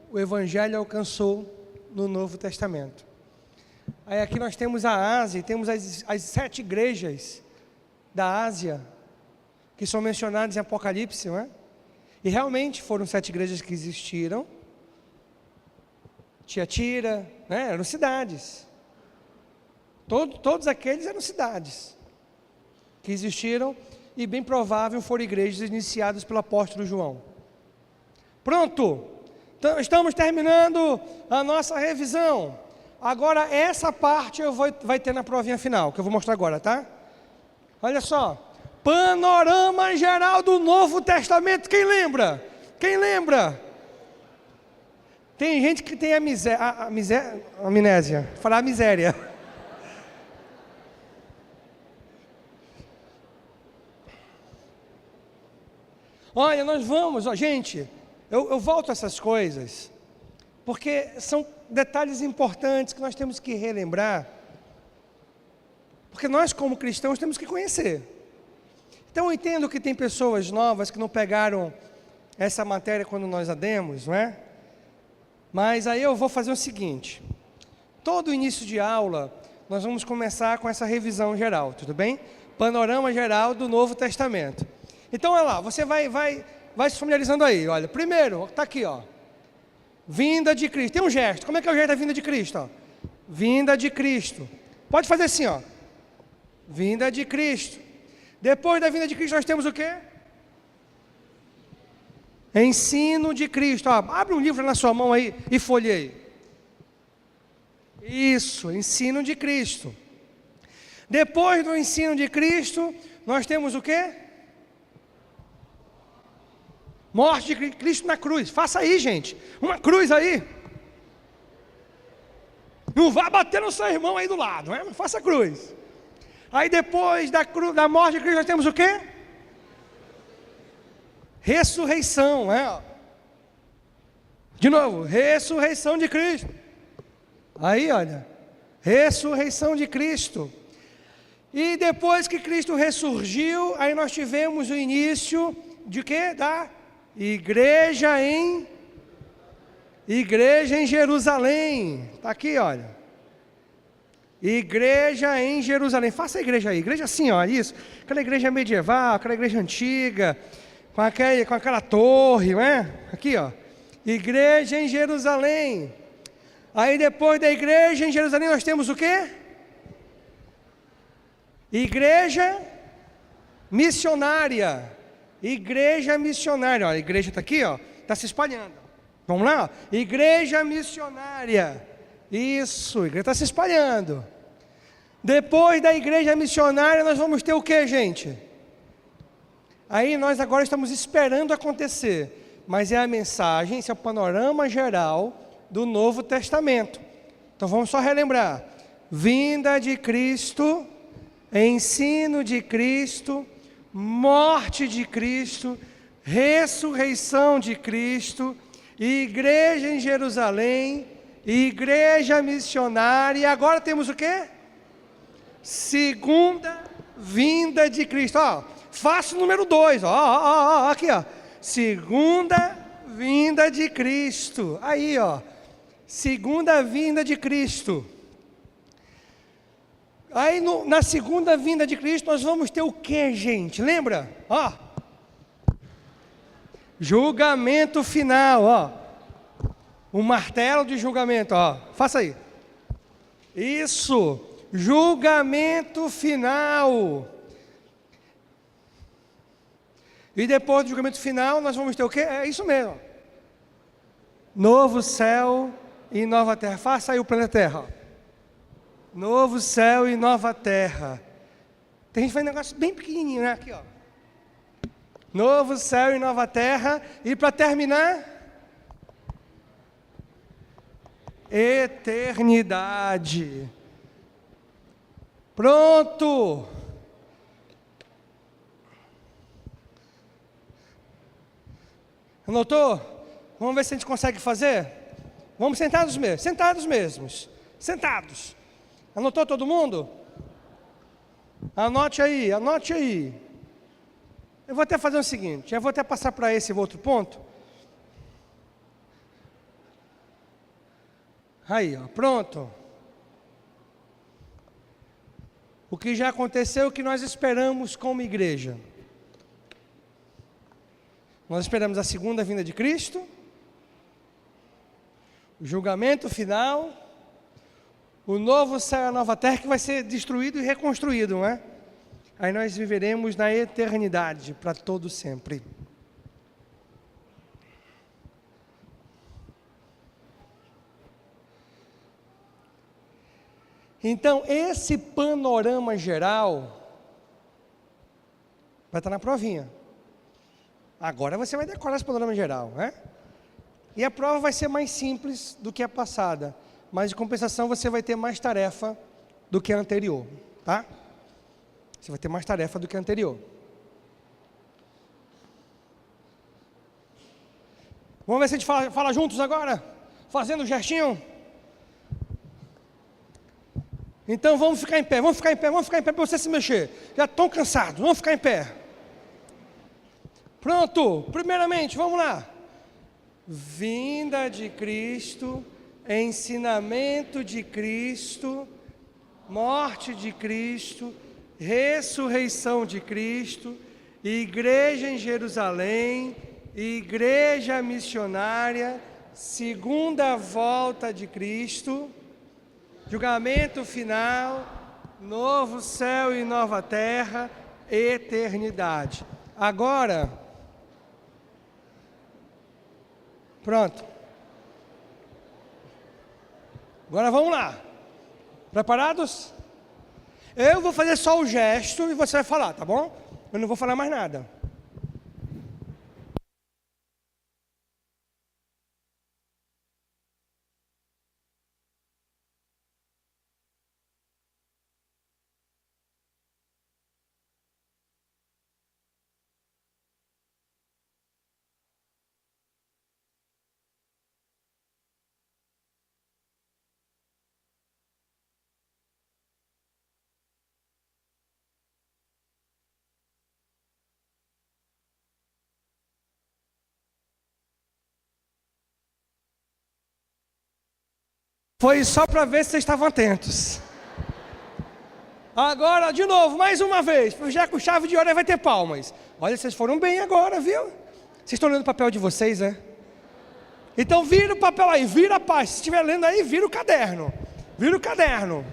o Evangelho alcançou no Novo Testamento. Aí aqui nós temos a Ásia, temos as 7 igrejas da Ásia, que são mencionadas em Apocalipse, não é? E realmente foram 7 igrejas que existiram. Tiatira, né? Eram cidades. Todos aqueles eram cidades que existiram, e bem provável foram igrejas iniciadas pelo apóstolo João. Pronto, então, estamos terminando a nossa revisão. Agora essa parte vai ter na provinha final, que eu vou mostrar agora, tá? Olha só, panorama geral do Novo Testamento, quem lembra? Quem lembra? Tem gente que tem amnésia, falar a miséria. Olha, nós vamos, gente, eu volto a essas coisas, porque são detalhes importantes que nós temos que relembrar, porque nós como cristãos temos que conhecer. Então eu entendo que tem pessoas novas que não pegaram essa matéria quando nós a demos, não é? Mas aí eu vou fazer o seguinte, todo início de aula, nós vamos começar com essa revisão geral, tudo bem? Panorama geral do Novo Testamento. Então, olha lá, você vai se familiarizando aí, olha. Primeiro, está aqui, ó. Vinda de Cristo. Tem um gesto. Como é que é o gesto da vinda de Cristo? Ó? Vinda de Cristo. Pode fazer assim, ó. Vinda de Cristo. Depois da vinda de Cristo, nós temos o quê? Ensino de Cristo. Ó, abre um livro na sua mão aí e folheie. Isso, ensino de Cristo. Depois do ensino de Cristo, nós temos o quê? Morte de Cristo na cruz. Faça aí, gente. Uma cruz aí. Não vá bater no seu irmão aí do lado, né? Faça a cruz. Aí depois da morte de Cristo nós temos o quê? Ressurreição, né? De novo, ressurreição de Cristo. Aí, olha. Ressurreição de Cristo. E depois que Cristo ressurgiu, aí nós tivemos o início de quê? Da igreja em Jerusalém. Está aqui, olha. Igreja em Jerusalém. Faça a igreja aí. Igreja assim, ó, isso. Aquela igreja medieval, aquela igreja antiga, com aquela torre, não é? Aqui, ó. Igreja em Jerusalém. Aí depois da igreja em Jerusalém nós temos o quê? Igreja missionária. Igreja missionária. Ó, a igreja está aqui, ó. Está se espalhando. Vamos lá? Ó. Igreja missionária. Isso, a igreja está se espalhando. Depois da igreja missionária, nós vamos ter o que, gente? Aí nós agora estamos esperando acontecer. Mas é a mensagem, esse é o panorama geral do Novo Testamento. Então vamos só relembrar. Vinda de Cristo, ensino de Cristo, morte de Cristo, ressurreição de Cristo, igreja em Jerusalém, igreja missionária, e agora temos o quê? Segunda vinda de Cristo. Ó, faço o número 2, aqui, ó. Segunda vinda de Cristo. Aí, ó. Segunda vinda de Cristo. Aí na segunda vinda de Cristo nós vamos ter o que, gente? Lembra? Ó. Julgamento final, ó. O martelo de julgamento, ó. Faça aí. Isso. Julgamento final. E depois do julgamento final nós vamos ter o quê? É isso mesmo. Novo céu e nova terra. Faça aí o planeta Terra, ó. Novo céu e nova terra. Tem gente que faz um negócio bem pequenininho, né? Aqui, ó. Novo céu e nova terra. E para terminar, eternidade. Pronto. Anotou? Vamos ver se a gente consegue fazer? Vamos sentados mesmo. Sentados mesmos. Sentados. Anotou todo mundo? Anote aí, anote aí. Eu vou até fazer o seguinte, eu vou até passar para esse outro ponto. Aí, ó, pronto. O que já aconteceu, o que nós esperamos como igreja. Nós esperamos a segunda vinda de Cristo, o julgamento final, o novo céu e a nova terra que vai ser destruído e reconstruído, não é? Aí nós viveremos na eternidade, para todo sempre. Então, esse panorama geral vai estar na provinha. Agora você vai decorar esse panorama geral, né? E a prova vai ser mais simples do que a passada. Mas, de compensação, você vai ter mais tarefa do que a anterior, tá? Você vai ter mais tarefa do que a anterior. Vamos ver se a gente fala juntos agora? Fazendo o gestinho? Então, vamos ficar em pé, vamos ficar em pé, vamos ficar em pé para você se mexer. Já estão cansados, vamos ficar em pé. Pronto, primeiramente, vamos lá. Vinda de Cristo, ensinamento de Cristo, morte de Cristo, ressurreição de Cristo, igreja em Jerusalém, igreja missionária, segunda volta de Cristo, julgamento final, novo céu e nova terra, eternidade. Agora, pronto. Agora vamos lá. Preparados? Eu vou fazer só o gesto e você vai falar, tá bom? Eu não vou falar mais nada. Foi só para ver se vocês estavam atentos. Agora, de novo, mais uma vez. Já com chave de ouro vai ter palmas. Olha, vocês foram bem agora, viu? Vocês estão lendo o papel de vocês, né? Então vira o papel aí, vira a paz. Se estiver lendo aí, vira o caderno. Vira o caderno.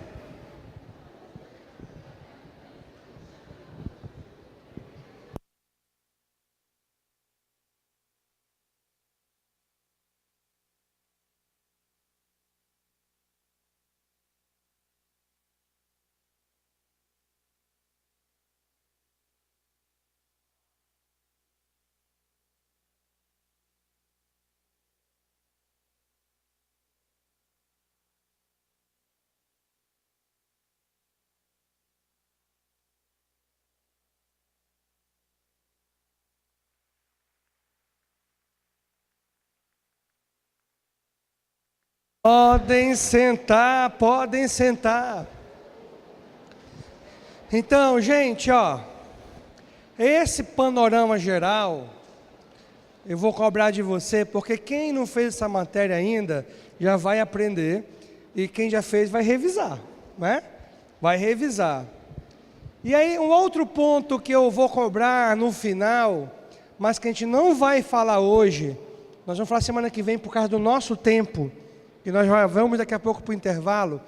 Podem sentar, podem sentar. Então, gente, ó, esse panorama geral, eu vou cobrar de você, porque quem não fez essa matéria ainda, já vai aprender, e quem já fez vai revisar, né? Vai revisar. E aí, um outro ponto que eu vou cobrar no final, mas que a gente não vai falar hoje, nós vamos falar semana que vem por causa do nosso tempo, e nós vamos daqui a pouco para o intervalo,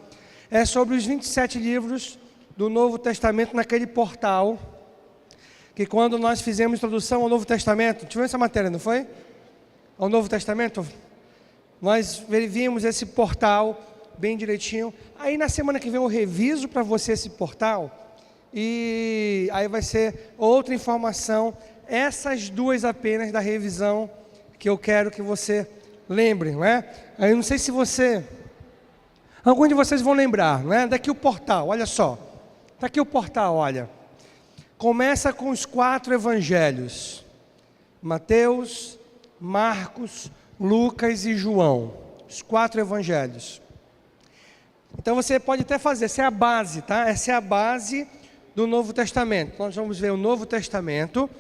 é sobre os 27 livros do Novo Testamento naquele portal, que quando nós fizemos introdução ao Novo Testamento, tivemos essa matéria, não foi? Ao Novo Testamento, nós vimos esse portal bem direitinho. Aí na semana que vem eu reviso para você esse portal, e aí vai ser outra informação, essas duas apenas da revisão, que eu quero que você lembre, não é? Aí eu não sei se alguns de vocês vão lembrar, não é? Daqui o portal, olha só. Está aqui o portal, olha. Começa com os 4 evangelhos. Mateus, Marcos, Lucas e João. Os 4 evangelhos. Então você pode até fazer, essa é a base, tá? Essa é a base do Novo Testamento. Nós vamos ver o Novo Testamento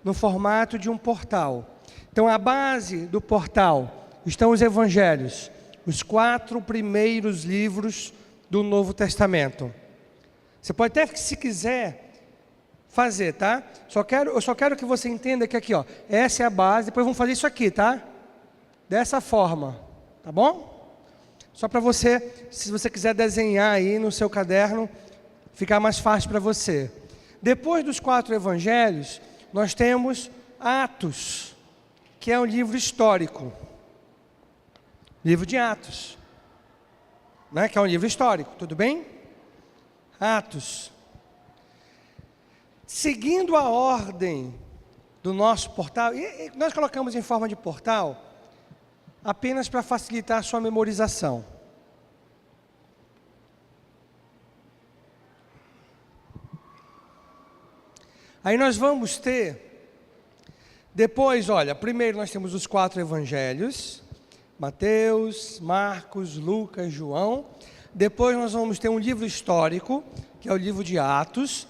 no formato de um portal. Então a base do portal estão os evangelhos, os 4 primeiros livros do Novo Testamento. Você pode até, se quiser, fazer, tá? Eu só quero que você entenda que aqui, ó, essa é a base, depois vamos fazer isso aqui, tá? Dessa forma, tá bom? Só para você, se você quiser desenhar aí no seu caderno, ficar mais fácil para você. Depois dos 4 evangelhos, nós temos Atos, que é um livro histórico. Livro de Atos, né? Que é um livro histórico, tudo bem? Atos. Seguindo a ordem do nosso portal, e nós colocamos em forma de portal, apenas para facilitar a sua memorização. Aí nós vamos ter, depois, olha, primeiro nós temos os 4 evangelhos, Mateus, Marcos, Lucas, João. Depois nós vamos ter um livro histórico, que é o livro de Atos.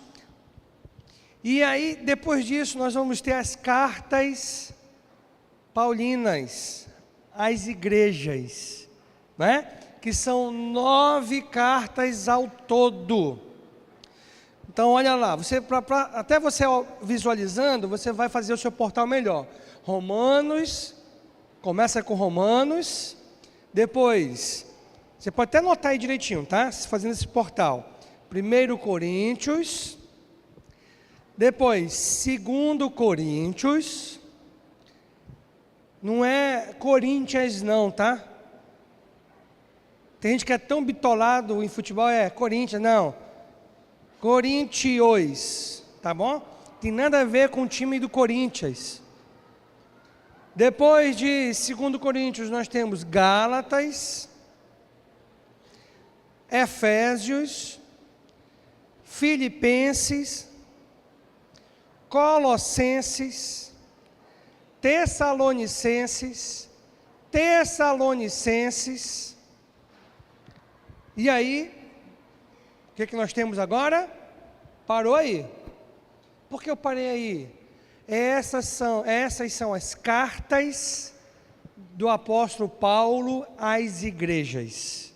E aí, depois disso, nós vamos ter as cartas paulinas, às igrejas, né? Que são 9 cartas ao todo. Então, olha lá, até você visualizando, você vai fazer o seu portal melhor. Romanos, começa com Romanos, depois, você pode até anotar aí direitinho, tá? Fazendo esse portal. 1 Coríntios, depois 2 Coríntios, não é Corinthians não, tá? Tem gente que é tão bitolado em futebol, é Corinthians, não. Coríntios, tá bom? Tem nada a ver com o time do Corinthians. Depois de 2 Coríntios, nós temos Gálatas, Efésios, Filipenses, Colossenses, Tessalonicenses, e aí, o que nós temos agora? Parou aí. Por que eu parei aí? Essas são as cartas do apóstolo Paulo às igrejas.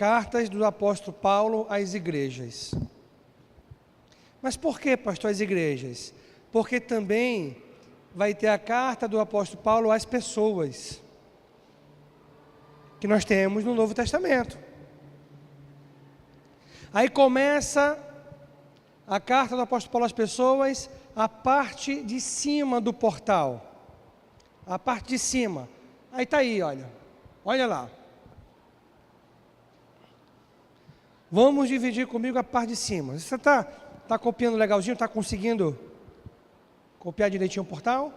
cartas do apóstolo Paulo às igrejas. Mas por que, pastor, às igrejas? Porque também vai ter a carta do apóstolo Paulo às pessoas, que nós temos no Novo Testamento. Aí começa a carta do apóstolo Paulo às pessoas, a parte de cima do portal. A parte de cima. Aí está aí, olha lá. Vamos dividir comigo a parte de cima. Você está copiando legalzinho? Está conseguindo copiar direitinho o portal?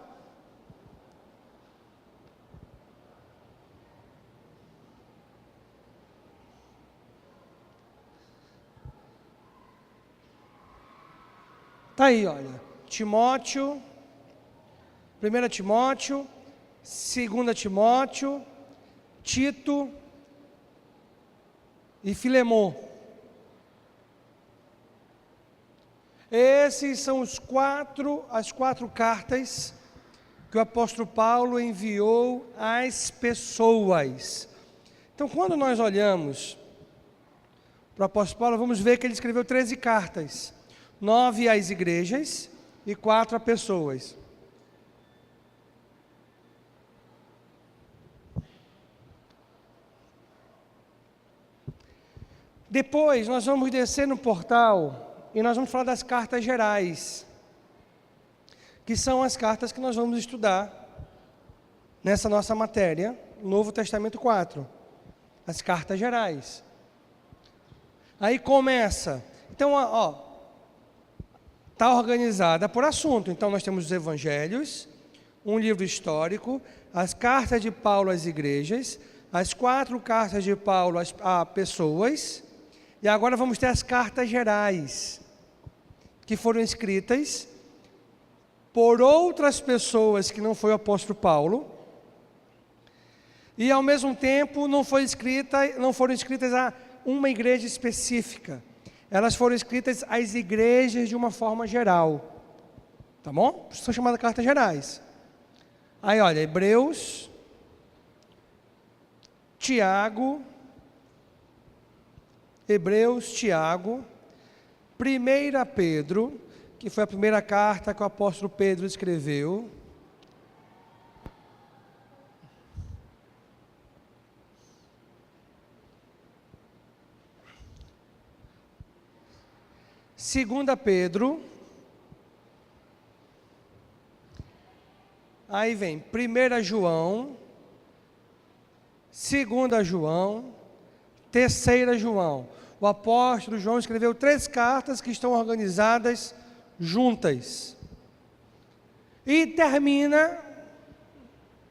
Está aí, Timóteo, 1 Timóteo, 2 Timóteo, Tito e Filemon. Esses são as quatro cartas que o apóstolo Paulo enviou às pessoas. Então, quando nós olhamos para o apóstolo Paulo, vamos ver que ele escreveu 13 cartas. 9 às igrejas e 4 a pessoas. Depois nós vamos descer no portal e nós vamos falar das cartas gerais, que são as cartas que nós vamos estudar nessa nossa matéria, Novo Testamento 4. As cartas gerais. Aí começa. Então, está organizada por assunto. Então, nós temos os evangelhos, um livro histórico, as cartas de Paulo às igrejas, as 4 cartas de Paulo a pessoas, e agora vamos ter as cartas gerais, que foram escritas por outras pessoas que não foi o apóstolo Paulo, e ao mesmo tempo não foram escritas a uma igreja específica. Elas foram escritas às igrejas de uma forma geral, tá bom? São chamadas cartas gerais. Aí, Hebreus, Tiago, 1 Pedro, que foi a primeira carta que o apóstolo Pedro escreveu. Segunda Pedro, aí vem 1 João, 2 João, 3 João. O apóstolo João escreveu 3 cartas que estão organizadas juntas. E termina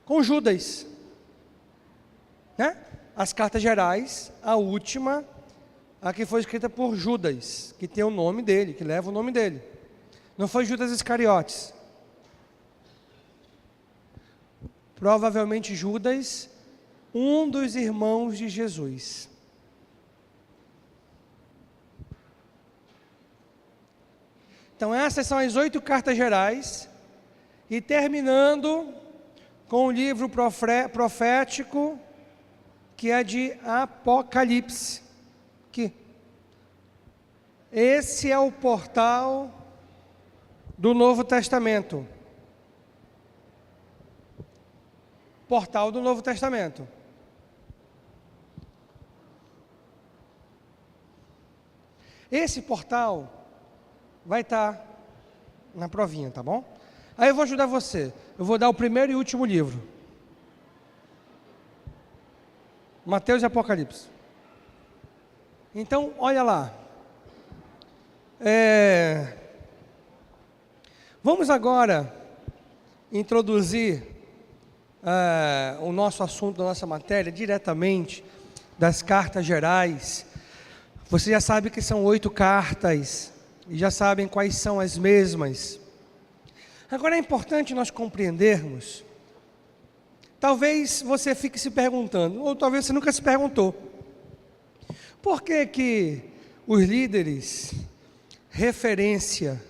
com Judas, né? As cartas gerais, a última, a que foi escrita por Judas, que tem o nome dele, que leva o nome dele. Não foi Judas Iscariotes. Provavelmente Judas, um dos irmãos de Jesus. Então essas são as 8 cartas gerais, e terminando com o livro profético, que é de Apocalipse. Esse é o portal do Novo Testamento. Portal do Novo Testamento. Esse portal vai estar na provinha, tá bom? Aí eu vou ajudar você. Eu vou dar o primeiro e último livro. Mateus e Apocalipse. Então, olha lá. Vamos agora introduzir o nosso assunto, da nossa matéria, diretamente das cartas gerais. Você já sabe que são 8 cartas, e já sabem quais são as mesmas. Agora é importante nós compreendermos, talvez você fique se perguntando, ou talvez você nunca se perguntou, por que que os líderes, referência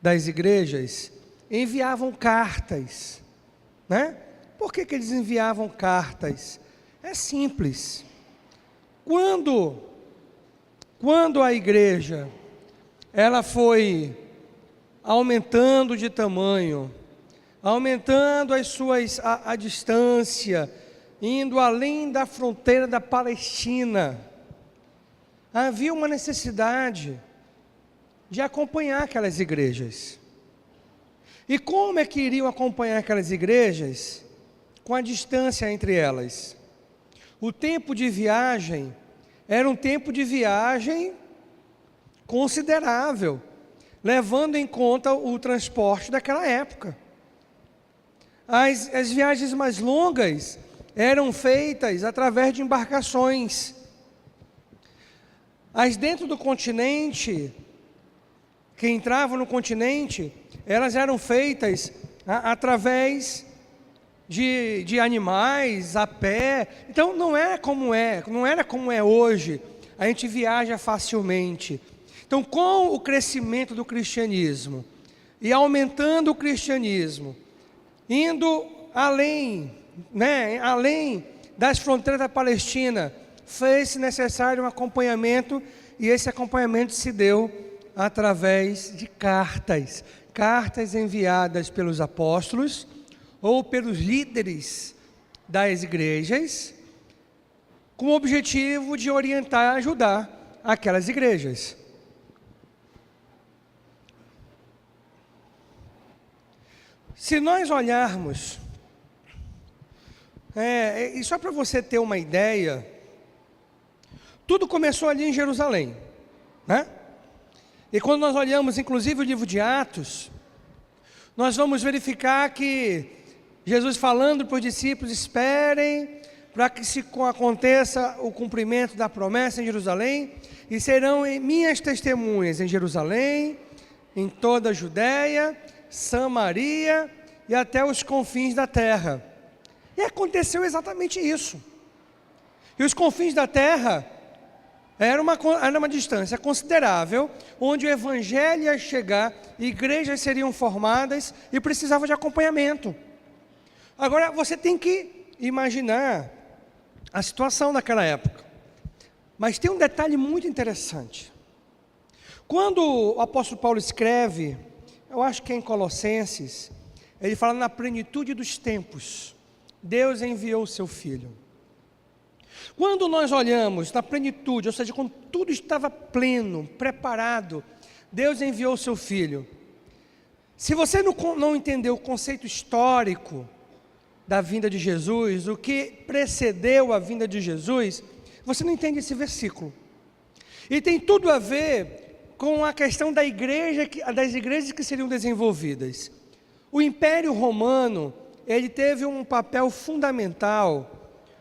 das igrejas, enviavam cartas, né? Por que que eles enviavam cartas? É simples. Quando a igreja ela foi aumentando de tamanho, aumentando a distância, indo além da fronteira da Palestina, havia uma necessidade de acompanhar aquelas igrejas. E como é que iriam acompanhar aquelas igrejas? Com a distância entre elas. O tempo de viagem era um tempo de viagem considerável, levando em conta o transporte daquela época. As viagens mais longas eram feitas através de embarcações. As dentro do continente, que entravam no continente, elas eram feitas através de animais, a pé. Então não era como é hoje. A gente viaja facilmente. Então, com o crescimento do cristianismo e aumentando o cristianismo, indo além das fronteiras da Palestina, fez-se necessário um acompanhamento, e esse acompanhamento se deu através de cartas enviadas pelos apóstolos ou pelos líderes das igrejas, com o objetivo de orientar e ajudar aquelas igrejas. Se nós olharmos, e só para você ter uma ideia, tudo começou ali em Jerusalém, né? E quando nós olhamos, inclusive, o livro de Atos, nós vamos verificar que Jesus falando para os discípulos: esperem para que aconteça o cumprimento da promessa em Jerusalém, e serão minhas testemunhas em Jerusalém, em toda a Judéia, Samaria e até os confins da terra. E aconteceu exatamente isso. E os confins da terra era uma distância considerável, onde o evangelho ia chegar, igrejas seriam formadas e precisava de acompanhamento. Agora, você tem que imaginar a situação naquela época. Mas tem um detalhe muito interessante. Quando o apóstolo Paulo escreve, eu acho que é em Colossenses, ele fala: na plenitude dos tempos, Deus enviou o seu Filho. Quando nós olhamos na plenitude, ou seja, quando tudo estava pleno, preparado, Deus enviou o seu Filho. Se você não entendeu o conceito histórico da vinda de Jesus, o que precedeu a vinda de Jesus, você não entende esse versículo. E tem tudo a ver com a questão das igrejas que seriam desenvolvidas. O Império Romano, ele teve um papel fundamental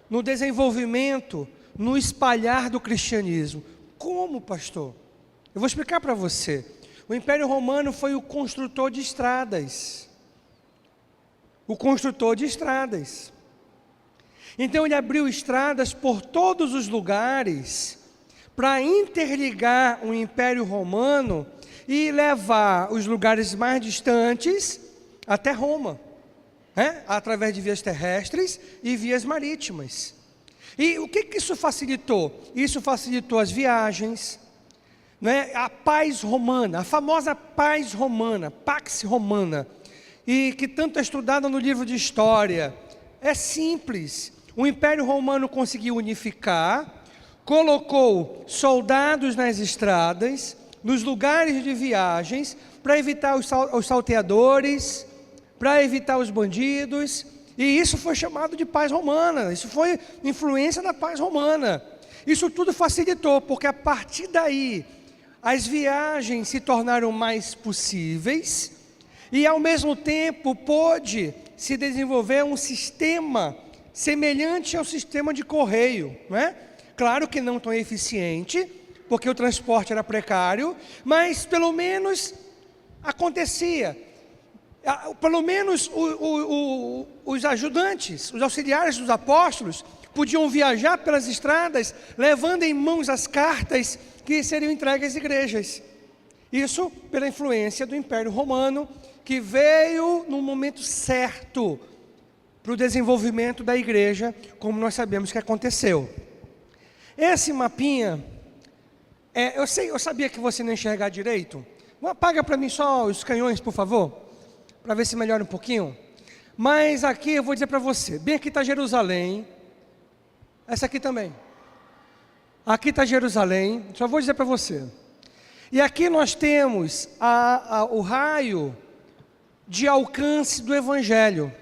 no desenvolvimento, no espalhar do cristianismo. Como, pastor? Eu vou explicar para você. O Império Romano foi o construtor de estradas. O construtor de estradas. Então ele abriu estradas por todos os lugares para interligar o Império Romano e levar os lugares mais distantes até Roma. Através de vias terrestres e vias marítimas. E o que isso facilitou? Isso facilitou as viagens, a paz romana, a famosa paz romana, Pax Romana, e que tanto é estudada no livro de história. É simples. O Império Romano conseguiu unificar, colocou soldados nas estradas, nos lugares de viagens, para evitar os salteadores, para evitar os bandidos, e isso foi chamado de paz romana. Isso foi influência da paz romana. Isso tudo facilitou, porque a partir daí as viagens se tornaram mais possíveis, e ao mesmo tempo pôde se desenvolver um sistema semelhante ao sistema de correio, não é? Claro que não tão eficiente, porque o transporte era precário, mas pelo menos acontecia. Pelo menos os ajudantes, os auxiliares dos apóstolos, podiam viajar pelas estradas, levando em mãos as cartas que seriam entregues às igrejas. Isso pela influência do Império Romano, que veio no momento certo para o desenvolvimento da igreja, como nós sabemos que aconteceu. Esse mapinha, eu sabia que você não ia enxergar direito. Apaga para mim só os canhões, por favor, para ver se melhora um pouquinho. Mas aqui eu vou dizer para você, bem aqui está Jerusalém, essa aqui também. Aqui está Jerusalém, só vou dizer para você. E aqui nós temos o raio de alcance do Evangelho.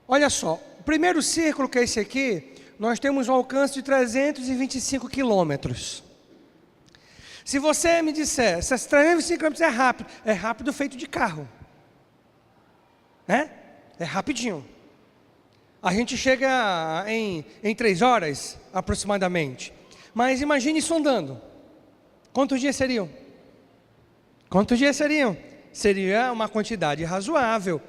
Olha só, o primeiro círculo, que é esse aqui, nós temos um alcance de 325 quilômetros. Se você me disser, esses 325 quilômetros é rápido feito de carro. Né? É rapidinho. A gente chega em 3 horas, aproximadamente. Mas imagine isso andando. Quantos dias seriam? Quantos dias seriam? Seria uma quantidade razoável,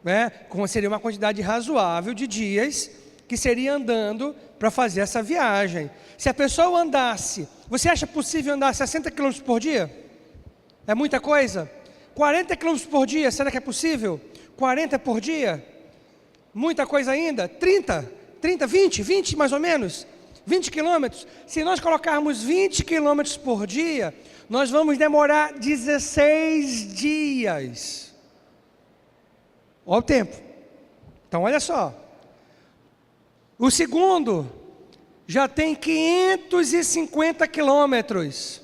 né? Seria uma quantidade razoável de dias que seria andando para fazer essa viagem. Se a pessoa andasse, você acha possível andar 60 km por dia? É muita coisa? 40 km por dia, será que é possível? 40 por dia? Muita coisa ainda? 30, 20 mais ou menos? 20 quilômetros? Se nós colocarmos 20 quilômetros por dia, nós vamos demorar 16 dias. Olha o tempo. Então, olha só. O segundo já tem 550 quilômetros.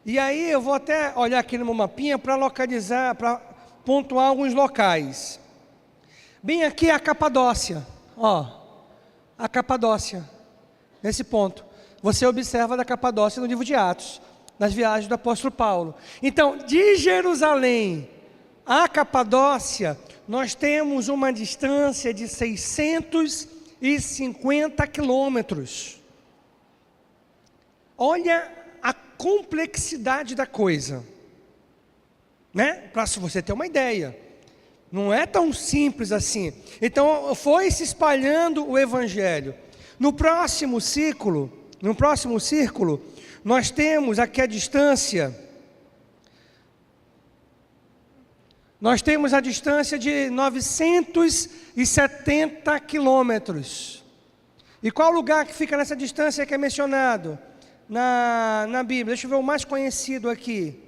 E aí eu vou até olhar aqui no meu mapinha para localizar, para pontuar alguns locais. Bem aqui é a Capadócia. Ó, a Capadócia. Nesse ponto. Você observa da Capadócia no livro de Atos, nas viagens do apóstolo Paulo. Então, de Jerusalém a Capadócia, nós temos uma distância de 650 quilômetros. Olha a complexidade da coisa, né? Para você ter uma ideia. Não é tão simples assim. Então, foi se espalhando o Evangelho. No próximo círculo, nós temos aqui a distância. Nós temos a distância de 970 quilômetros. E qual lugar que fica nessa distância que é mencionado na Bíblia? Deixa eu ver o mais conhecido aqui.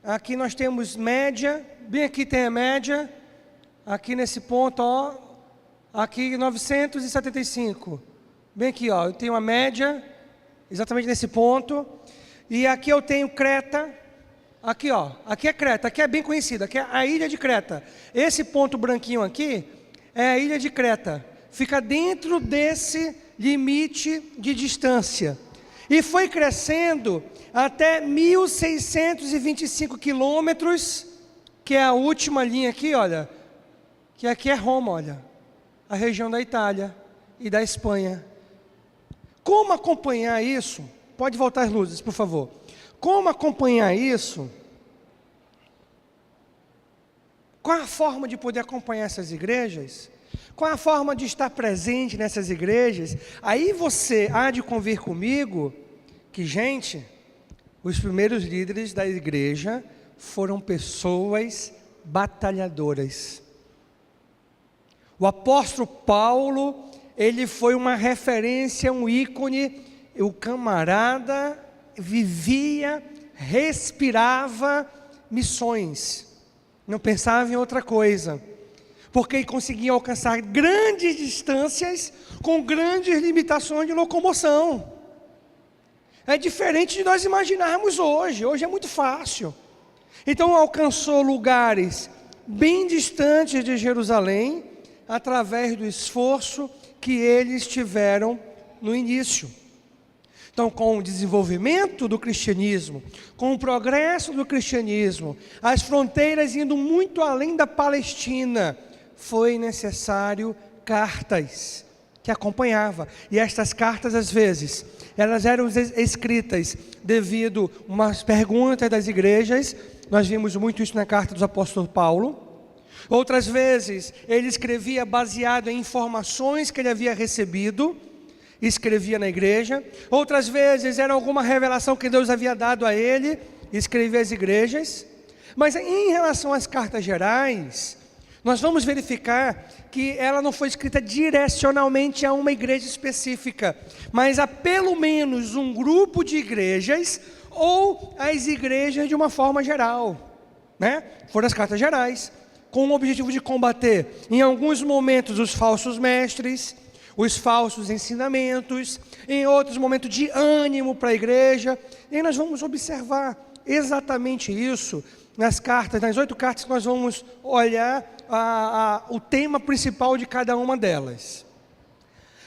Aqui nós temos média, bem aqui tem a média, aqui nesse ponto, ó, aqui 975, bem aqui, ó, eu tenho a média, exatamente nesse ponto, e aqui eu tenho Creta, aqui ó, aqui é Creta, aqui é bem conhecida, aqui é a ilha de Creta, esse ponto branquinho aqui é a ilha de Creta, fica dentro desse limite de distância, e foi crescendo até 1.625 quilômetros, que é a última linha aqui, olha, que aqui é Roma, olha, a região da Itália e da Espanha. Como acompanhar isso? Pode voltar as luzes, por favor. Como acompanhar isso? Qual a forma de poder acompanhar essas igrejas? Qual a forma de estar presente nessas igrejas? Aí você há de convir comigo que, gente, os primeiros líderes da igreja foram pessoas batalhadoras. O apóstolo Paulo, ele foi uma referência, um ícone. O camarada vivia, respirava missões, não pensava em outra coisa, porque ele conseguia alcançar grandes distâncias com grandes limitações de locomoção. É diferente de nós imaginarmos hoje. Hoje é muito fácil. Então alcançou lugares bem distantes de Jerusalém, através do esforço que eles tiveram no início. Então, com o desenvolvimento do cristianismo, com o progresso do cristianismo, as fronteiras indo muito além da Palestina, foi necessário cartas que acompanhava. E estas cartas, às vezes, elas eram escritas devido a umas perguntas das igrejas. Nós vimos muito isso na carta do apóstolo Paulo. Outras vezes, ele escrevia baseado em informações que ele havia recebido, escrevia na igreja. Outras vezes, era alguma revelação que Deus havia dado a ele, escrevia às igrejas. Mas em relação às cartas gerais, nós vamos verificar que ela não foi escrita direcionalmente a uma igreja específica, mas a pelo menos um grupo de igrejas, ou as igrejas de uma forma geral, né? Foram as cartas gerais, com o objetivo de combater, em alguns momentos, os falsos mestres, os falsos ensinamentos, em outros momentos de ânimo para a igreja. E nós vamos observar exatamente isso nas cartas, nas 8 cartas que nós vamos olhar o tema principal de cada uma delas.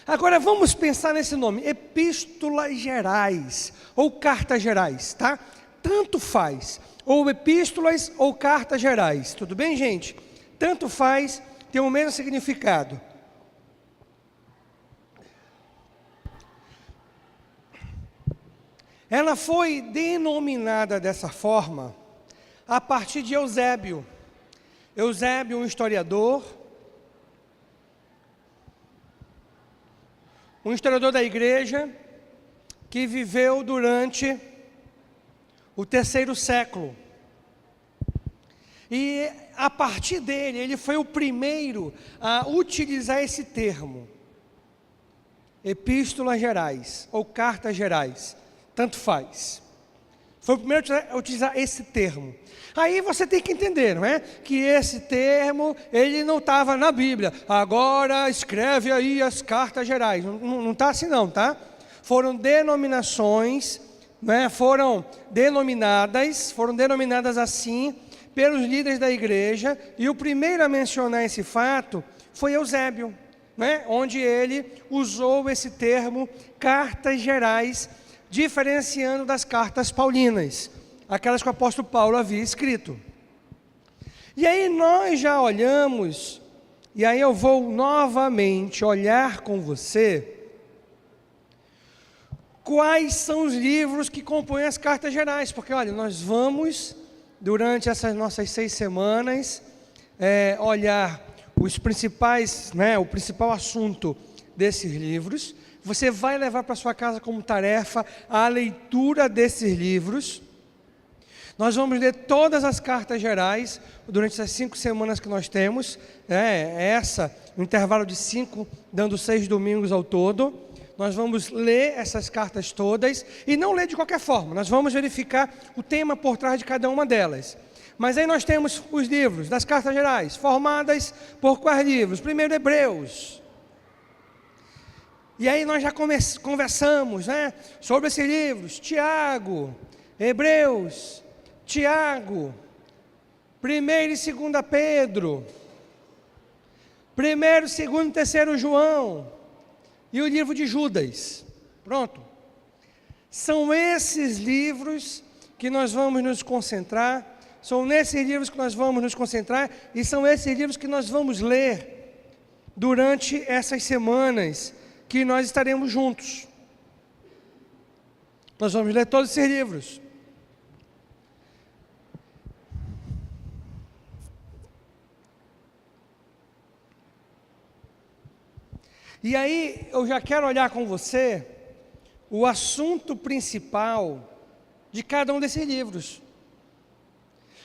Agora vamos pensar nesse nome, epístolas gerais, ou cartas gerais, tá? Tanto faz, ou epístolas ou cartas gerais, tudo bem, gente? Tanto faz, tem o mesmo significado. Ela foi denominada dessa forma a partir de Eusébio. Eusébio, um historiador da igreja, que viveu durante o 3º século. E a partir dele, ele foi o primeiro a utilizar esse termo, epístolas gerais, ou cartas gerais, tanto faz. Foi o primeiro a utilizar esse termo. Aí você tem que entender, não é? Que esse termo, ele não estava na Bíblia. Agora escreve aí as cartas gerais. Não está assim não, tá? Foram denominações, né? Foram denominadas assim pelos líderes da igreja. E o primeiro a mencionar esse fato foi Eusébio, né? Onde ele usou esse termo, cartas gerais, diferenciando das cartas paulinas, aquelas que o apóstolo Paulo havia escrito. E aí nós já olhamos, e aí eu vou novamente olhar com você, quais são os livros que compõem as cartas gerais, porque olha, nós vamos, durante essas nossas 6 semanas, olhar os principais, né, o principal assunto desses livros. Você vai levar para sua casa como tarefa a leitura desses livros. Nós vamos ler todas as cartas gerais durante essas 5 semanas que nós temos. Um intervalo de 5, dando 6 domingos ao todo. Nós vamos ler essas cartas todas e não ler de qualquer forma. Nós vamos verificar o tema por trás de cada uma delas. Mas aí nós temos os livros das cartas gerais, formadas por quais livros? Primeiro, Hebreus. E aí nós já conversamos, né, sobre esses livros, Tiago, Hebreus, Tiago, 1º e 2º Pedro, 1º, 2º e 3º João, e o livro de Judas. Pronto. São esses livros que nós vamos nos concentrar, e são esses livros que nós vamos ler durante essas semanas que nós estaremos juntos. Nós vamos ler todos esses livros. E aí eu já quero olhar com você o assunto principal de cada um desses livros.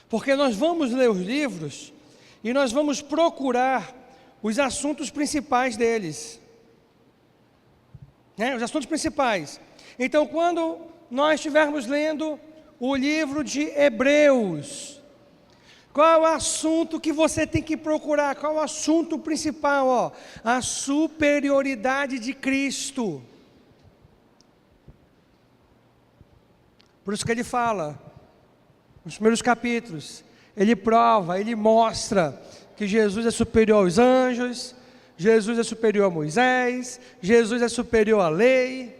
Porque nós vamos ler os livros e nós vamos procurar os assuntos principais deles. Os assuntos principais. Então, quando nós estivermos lendo o livro de Hebreus, qual é o assunto que você tem que procurar? Qual é o assunto principal? A superioridade de Cristo. Por isso que ele fala, nos primeiros capítulos, ele prova, ele mostra que Jesus é superior aos anjos, Jesus é superior a Moisés, Jesus é superior à lei.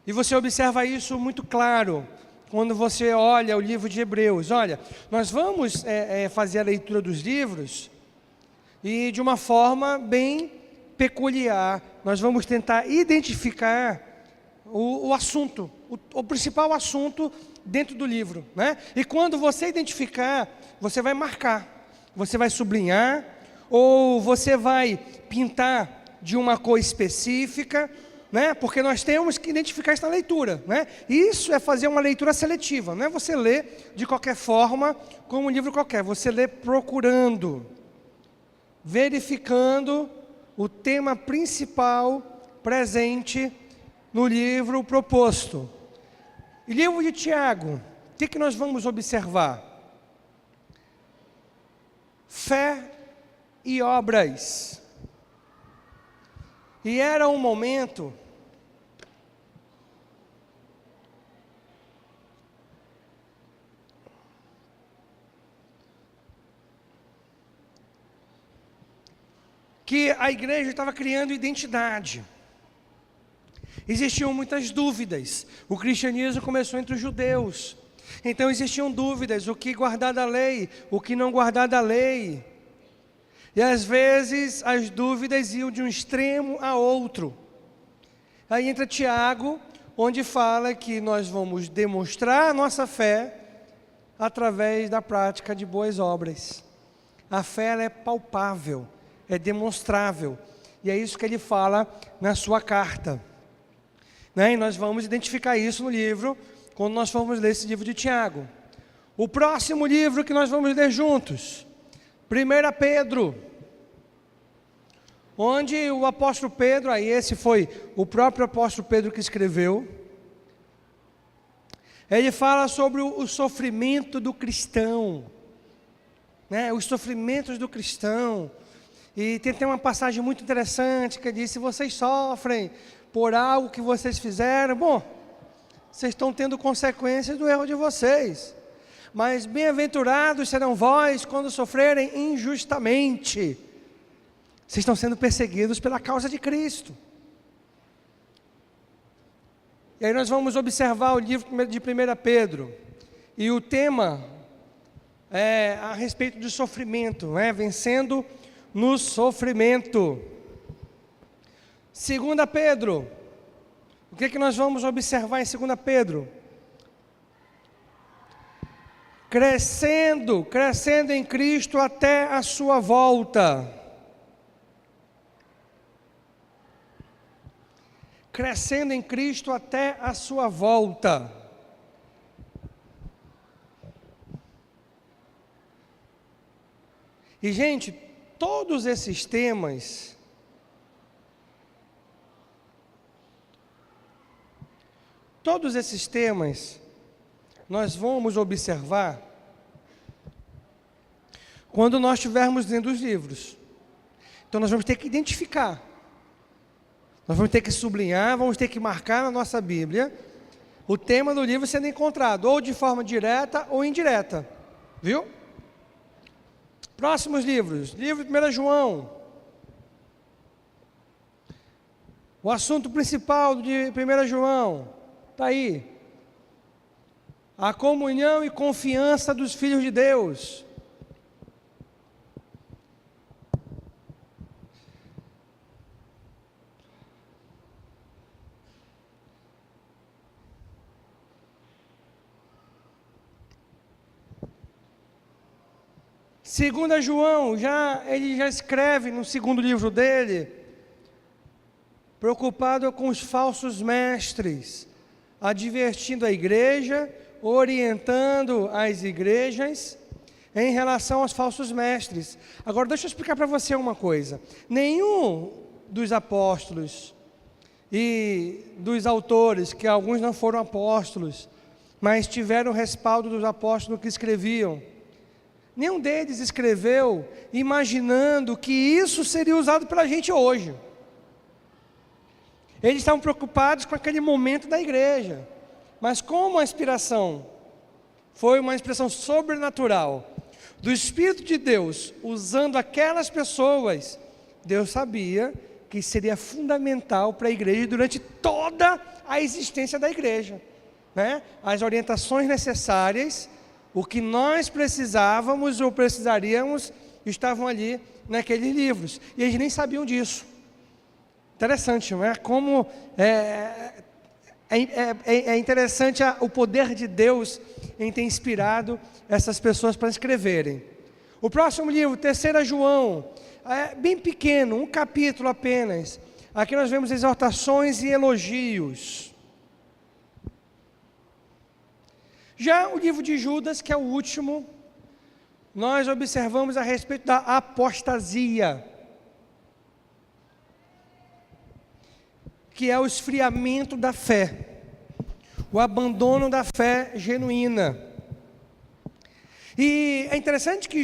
E você observa isso muito claro quando você olha o livro de Hebreus. Olha, nós vamos fazer a leitura dos livros e de uma forma bem peculiar. Nós vamos tentar identificar o assunto, o principal assunto dentro do livro, né? E quando você identificar, você vai marcar, você vai sublinhar, ou você vai pintar de uma cor específica, né? Porque nós temos que identificar isso na leitura, né? Isso é fazer uma leitura seletiva, não é você ler de qualquer forma, como um livro qualquer, você lê procurando. verificando o tema principal presente no livro proposto. E livro de Tiago, o que nós vamos observar? Fé e obras. E era um momento que a igreja estava criando identidade. Existiam muitas dúvidas. O cristianismo começou entre os judeus. Então existiam dúvidas, o que guardar da lei, o que não guardar da lei. E às vezes as dúvidas iam de um extremo a outro. Aí entra Tiago, onde fala que nós vamos demonstrar a nossa fé através da prática de boas obras. A fé ela é palpável, é demonstrável. E é isso que ele fala na sua carta. E nós vamos identificar isso no livro, quando nós formos ler esse livro de Tiago. O próximo livro que nós vamos ler juntos, 1 Pedro, onde o apóstolo Pedro, aí esse foi o próprio apóstolo Pedro que escreveu, ele fala sobre o sofrimento do cristão, os sofrimentos do cristão. E tem uma passagem muito interessante que diz: se vocês sofrem por algo que vocês fizeram, bom, vocês estão tendo consequências do erro de vocês. Mas bem-aventurados serão vós quando sofrerem injustamente. Vocês estão sendo perseguidos pela causa de Cristo. E aí nós vamos observar o livro de 1 Pedro. E o tema é a respeito do sofrimento, vencendo no sofrimento. 2 Pedro, o que nós vamos observar em 2 Pedro? Crescendo em Cristo até a sua volta. Crescendo em Cristo até a sua volta. E, gente, todos esses temas nós vamos observar quando nós estivermos lendo os livros. Então nós vamos ter que identificar, nós vamos ter que sublinhar, vamos ter que marcar na nossa Bíblia o tema do livro sendo encontrado, ou de forma direta ou indireta, viu? Próximos livros, livro de 1 João. O assunto principal de 1 João, está aí. A comunhão e confiança dos filhos de Deus. Segunda João, ele já escreve no segundo livro dele, preocupado com os falsos mestres, advertindo a igreja, orientando as igrejas em relação aos falsos mestres. Agora deixa eu explicar para você uma coisa. Nenhum dos apóstolos e dos autores, que alguns não foram apóstolos, mas tiveram respaldo dos apóstolos que escreviam, nenhum deles escreveu imaginando que isso seria usado pela gente hoje. Eles estavam preocupados com aquele momento da igreja. Mas como a inspiração foi uma inspiração sobrenatural do Espírito de Deus, usando aquelas pessoas, Deus sabia que seria fundamental para a igreja durante toda a existência da igreja. As orientações necessárias, o que nós precisávamos ou precisaríamos, estavam ali naqueles livros. E eles nem sabiam disso. Interessante, não é? Como é interessante o poder de Deus em ter inspirado essas pessoas para escreverem. O próximo livro, 3 João, é bem pequeno, um capítulo apenas. Aqui nós vemos exortações e elogios. Já o livro de Judas, que é o último, nós observamos a respeito da apostasia, que é o esfriamento da fé, o abandono da fé genuína. E é interessante que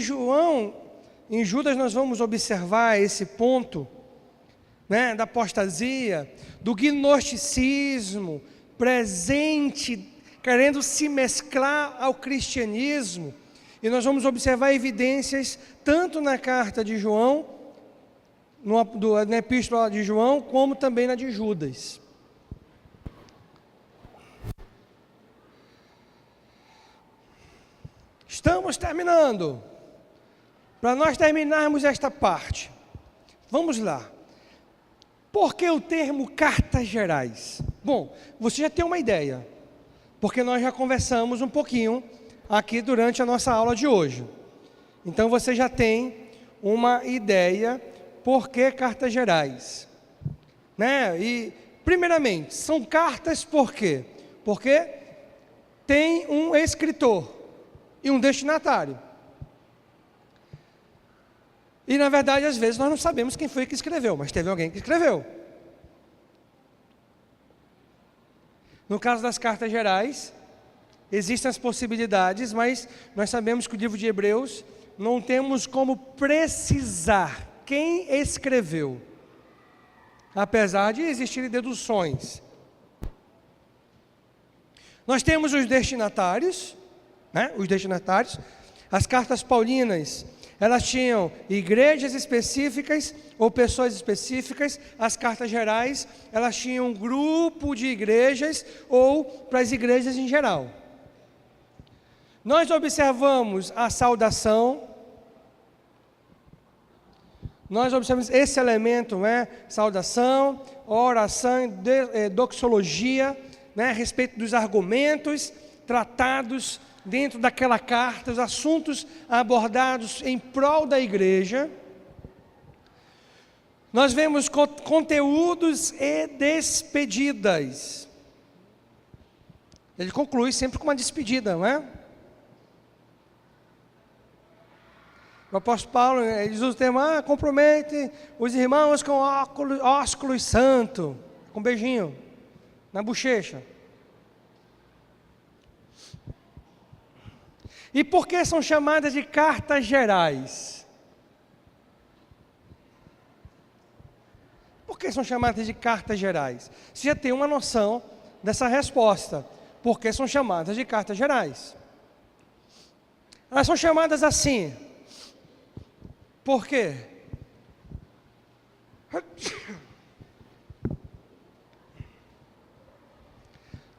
em Judas nós vamos observar esse ponto, né, da apostasia, do gnosticismo presente, querendo se mesclar ao cristianismo. E nós vamos observar evidências tanto na carta de João, na epístola de João, como também na de Judas. Estamos terminando. Para nós terminarmos esta parte, vamos lá. Por que o termo cartas gerais? Bom, você já tem uma ideia, porque nós já conversamos um pouquinho aqui durante a nossa aula de hoje. Então você já tem uma ideia por que cartas gerais, né? E primeiramente, são cartas por quê? Porque tem um escritor e um destinatário. E na verdade, às vezes, nós não sabemos quem foi que escreveu, mas teve alguém que escreveu. No caso das cartas gerais, existem as possibilidades, mas nós sabemos que o livro de Hebreus não temos como precisar quem escreveu, apesar de existirem deduções. Nós temos os destinatários, né? Os destinatários. As cartas paulinas, elas tinham igrejas específicas ou pessoas específicas. As cartas gerais, elas tinham um grupo de igrejas ou para as igrejas em geral. Nós observamos a saudação, nós observamos esse elemento, né? Saudação, oração, doxologia, né? A respeito dos argumentos tratados dentro daquela carta, os assuntos abordados em prol da igreja. Nós vemos conteúdos e despedidas. Ele conclui sempre com uma despedida, não é? O apóstolo Paulo, ele usa o termo, compromete os irmãos com ósculo santo, com beijinho na bochecha. E por que são chamadas de cartas gerais? Por que são chamadas de cartas gerais? Você já tem uma noção dessa resposta. Por que são chamadas de cartas gerais? Elas são chamadas assim. Por quê?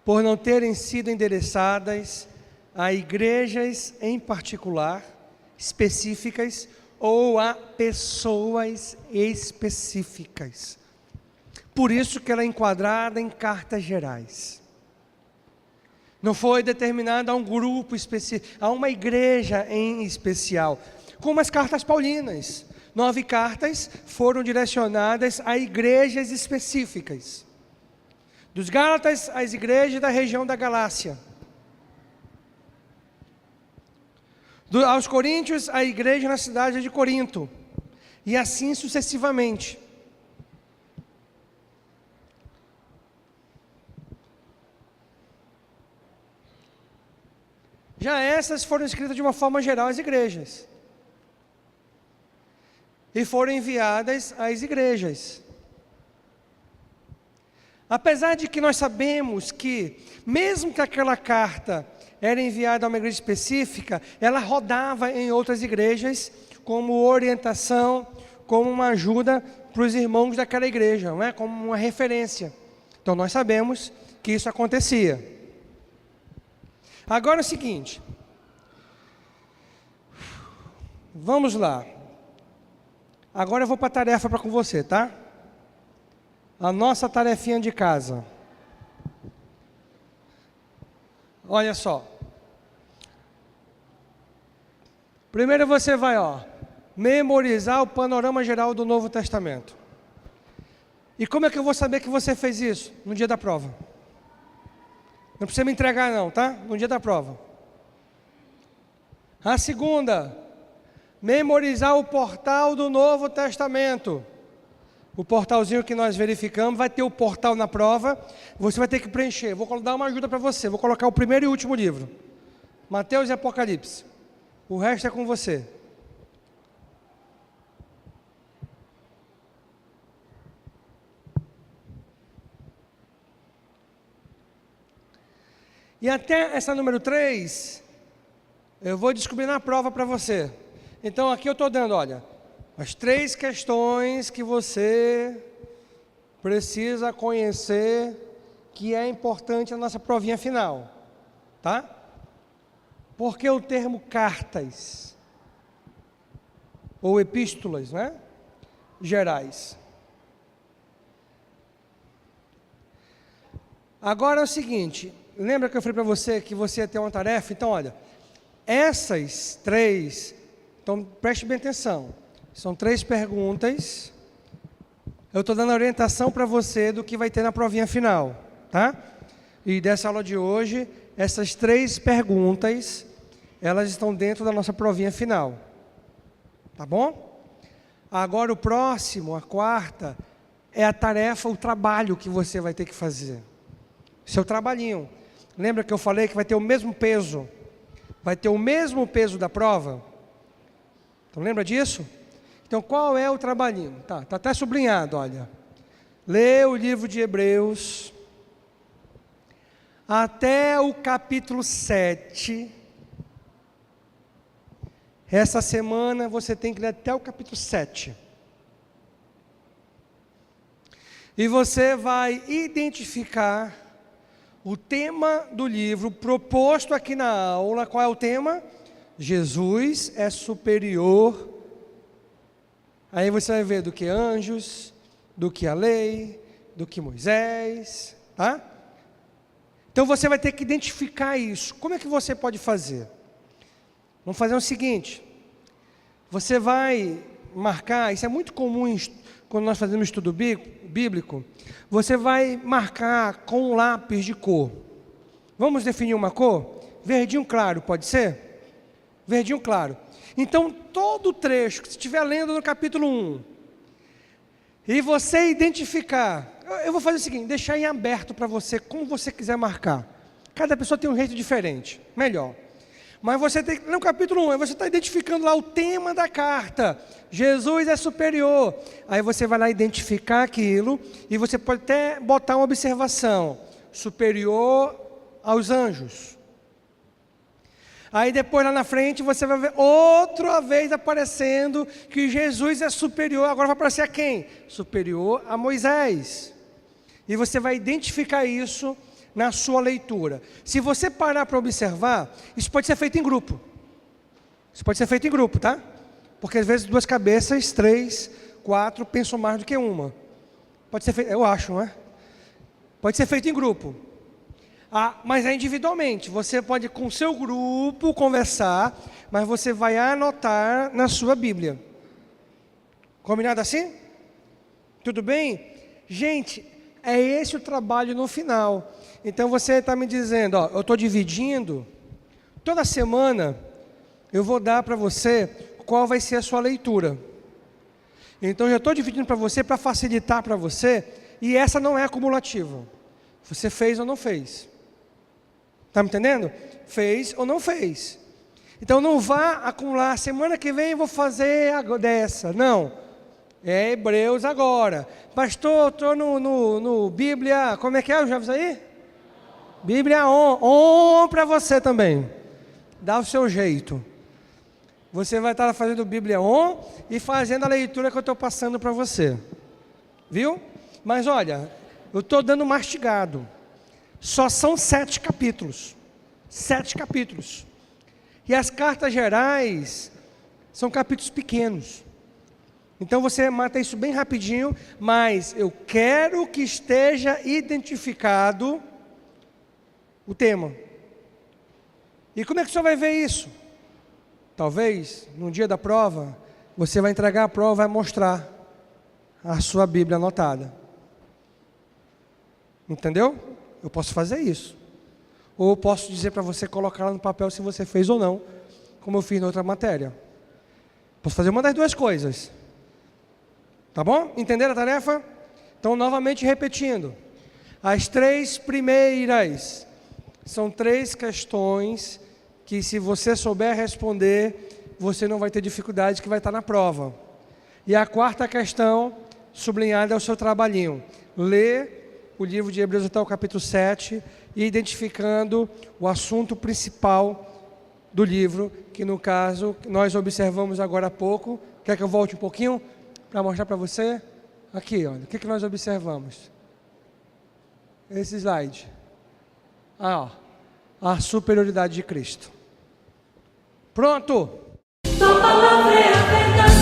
Por não terem sido endereçadas a igrejas em particular, específicas, ou a pessoas específicas. Por isso que ela é enquadrada em cartas gerais. Não foi determinada a um grupo específico, a uma igreja em especial. Como as cartas paulinas. 9 cartas foram direcionadas a igrejas específicas. Dos Gálatas, às igrejas da região da Galácia. Aos Coríntios, a igreja na cidade de Corinto. E assim sucessivamente. Já essas foram escritas de uma forma geral às igrejas. E foram enviadas às igrejas. Apesar de que nós sabemos que, mesmo que aquela carta era enviada a uma igreja específica, ela rodava em outras igrejas como orientação, como uma ajuda para os irmãos daquela igreja, não é? Como uma referência. Então nós sabemos que isso acontecia. Agora é o seguinte, vamos lá. Agora eu vou para a tarefa com você, tá? A nossa tarefinha de casa. Olha só. Primeiro você vai, memorizar o panorama geral do Novo Testamento. E como é que eu vou saber que você fez isso? No dia da prova. Não precisa me entregar não, tá? No dia da prova. A segunda, Memorizar o portal do Novo Testamento. O portalzinho que nós verificamos, vai ter o portal na prova, você vai ter que preencher. Vou dar uma ajuda para você, vou colocar o primeiro e último livro. Mateus e Apocalipse. O resto é com você. E até essa número 3, eu vou descobrir na prova para você. Então aqui eu estou dando, olha, as 3 questões que você precisa conhecer, que é importante na nossa provinha final, tá? Por que o termo cartas? Ou epístolas, né? Gerais. Agora é o seguinte, lembra que eu falei para você que você ia ter uma tarefa? Então olha, essas 3, então preste bem atenção, são 3 perguntas, eu estou dando a orientação para você do que vai ter na provinha final, tá? E dessa aula de hoje, essas 3 perguntas, elas estão dentro da nossa provinha final, tá bom? Agora o próximo, a 4ª, é a tarefa, o trabalho que você vai ter que fazer, seu trabalhinho. Lembra que eu falei que vai ter o mesmo peso? Vai ter o mesmo peso da prova? Então lembra disso? Então qual é o trabalhinho? Tá até sublinhado, olha. Lê o livro de Hebreus até o capítulo 7. Essa semana você tem que ler até o capítulo 7. E você vai identificar o tema do livro proposto aqui na aula. Qual é o tema? Jesus é superior. Aí você vai ver do que anjos, do que a lei, do que Moisés, tá? Então você vai ter que identificar isso. Como é que você pode fazer? Vamos fazer o seguinte, você vai marcar, isso é muito comum quando nós fazemos estudo bíblico, você vai marcar com um lápis de cor. Vamos definir uma cor? Verdinho claro, pode ser? Verdinho claro. Então, todo o trecho que você estiver lendo no capítulo 1, e você identificar, eu vou fazer o seguinte, deixar em aberto para você, como você quiser marcar. Cada pessoa tem um jeito diferente, melhor. Mas você tem que, no capítulo 1, você está identificando lá o tema da carta. Jesus é superior. Aí você vai lá identificar aquilo, e você pode até botar uma observação. Superior aos anjos. Aí depois lá na frente você vai ver outra vez aparecendo que Jesus é superior. Agora vai aparecer a quem? Superior a Moisés. E você vai identificar isso na sua leitura. Se você parar para observar, isso pode ser feito em grupo. Isso pode ser feito em grupo, tá? Porque às vezes 2 cabeças, 3, 4 pensam mais do que uma. Pode ser feito, eu acho, não é? Pode ser feito em grupo. Mas é individualmente. Você pode com o seu grupo conversar, mas você vai anotar na sua Bíblia. Combinado assim? Tudo bem? Gente, é esse o trabalho no final. Então você está me dizendo, ó, eu estou dividindo, toda semana eu vou dar para você qual vai ser a sua leitura. Então eu já estou dividindo para você, para facilitar para você, e essa não é acumulativa. Você fez ou não fez. Está me entendendo? Fez ou não fez. Então não vá acumular, semana que vem eu vou fazer dessa. Não, é Hebreus agora. Pastor, estou no Bíblia, como é que é o Jovens aí? Bíblia on para você também. Dá o seu jeito. Você vai estar fazendo Bíblia on e fazendo a leitura que eu estou passando para você. Viu? Mas olha, eu estou dando mastigado. Só são 7 capítulos. 7 capítulos. E as cartas gerais são capítulos pequenos. Então você mata isso bem rapidinho, mas eu quero que esteja identificado o tema. E como é que o senhor vai ver isso? Talvez, no dia da prova, você vai entregar a prova e vai mostrar a sua Bíblia anotada. Entendeu? Eu posso fazer isso. Ou eu posso dizer para você colocar lá no papel se você fez ou não, como eu fiz na outra matéria. Posso fazer uma das duas coisas. Tá bom? Entenderam a tarefa? Então, novamente repetindo. As 3 primeiras são 3 questões que, se você souber responder, você não vai ter dificuldade, que vai estar na prova. E a 4ª questão, sublinhada, é o seu trabalhinho. Lê o livro de Hebreus até o capítulo 7, e identificando o assunto principal do livro, que no caso, nós observamos agora há pouco. Quer que eu volte um pouquinho para mostrar para você? Aqui, olha, o que nós observamos? Esse slide. Ó, a superioridade de Cristo. Pronto! Tua palavra é a verdade.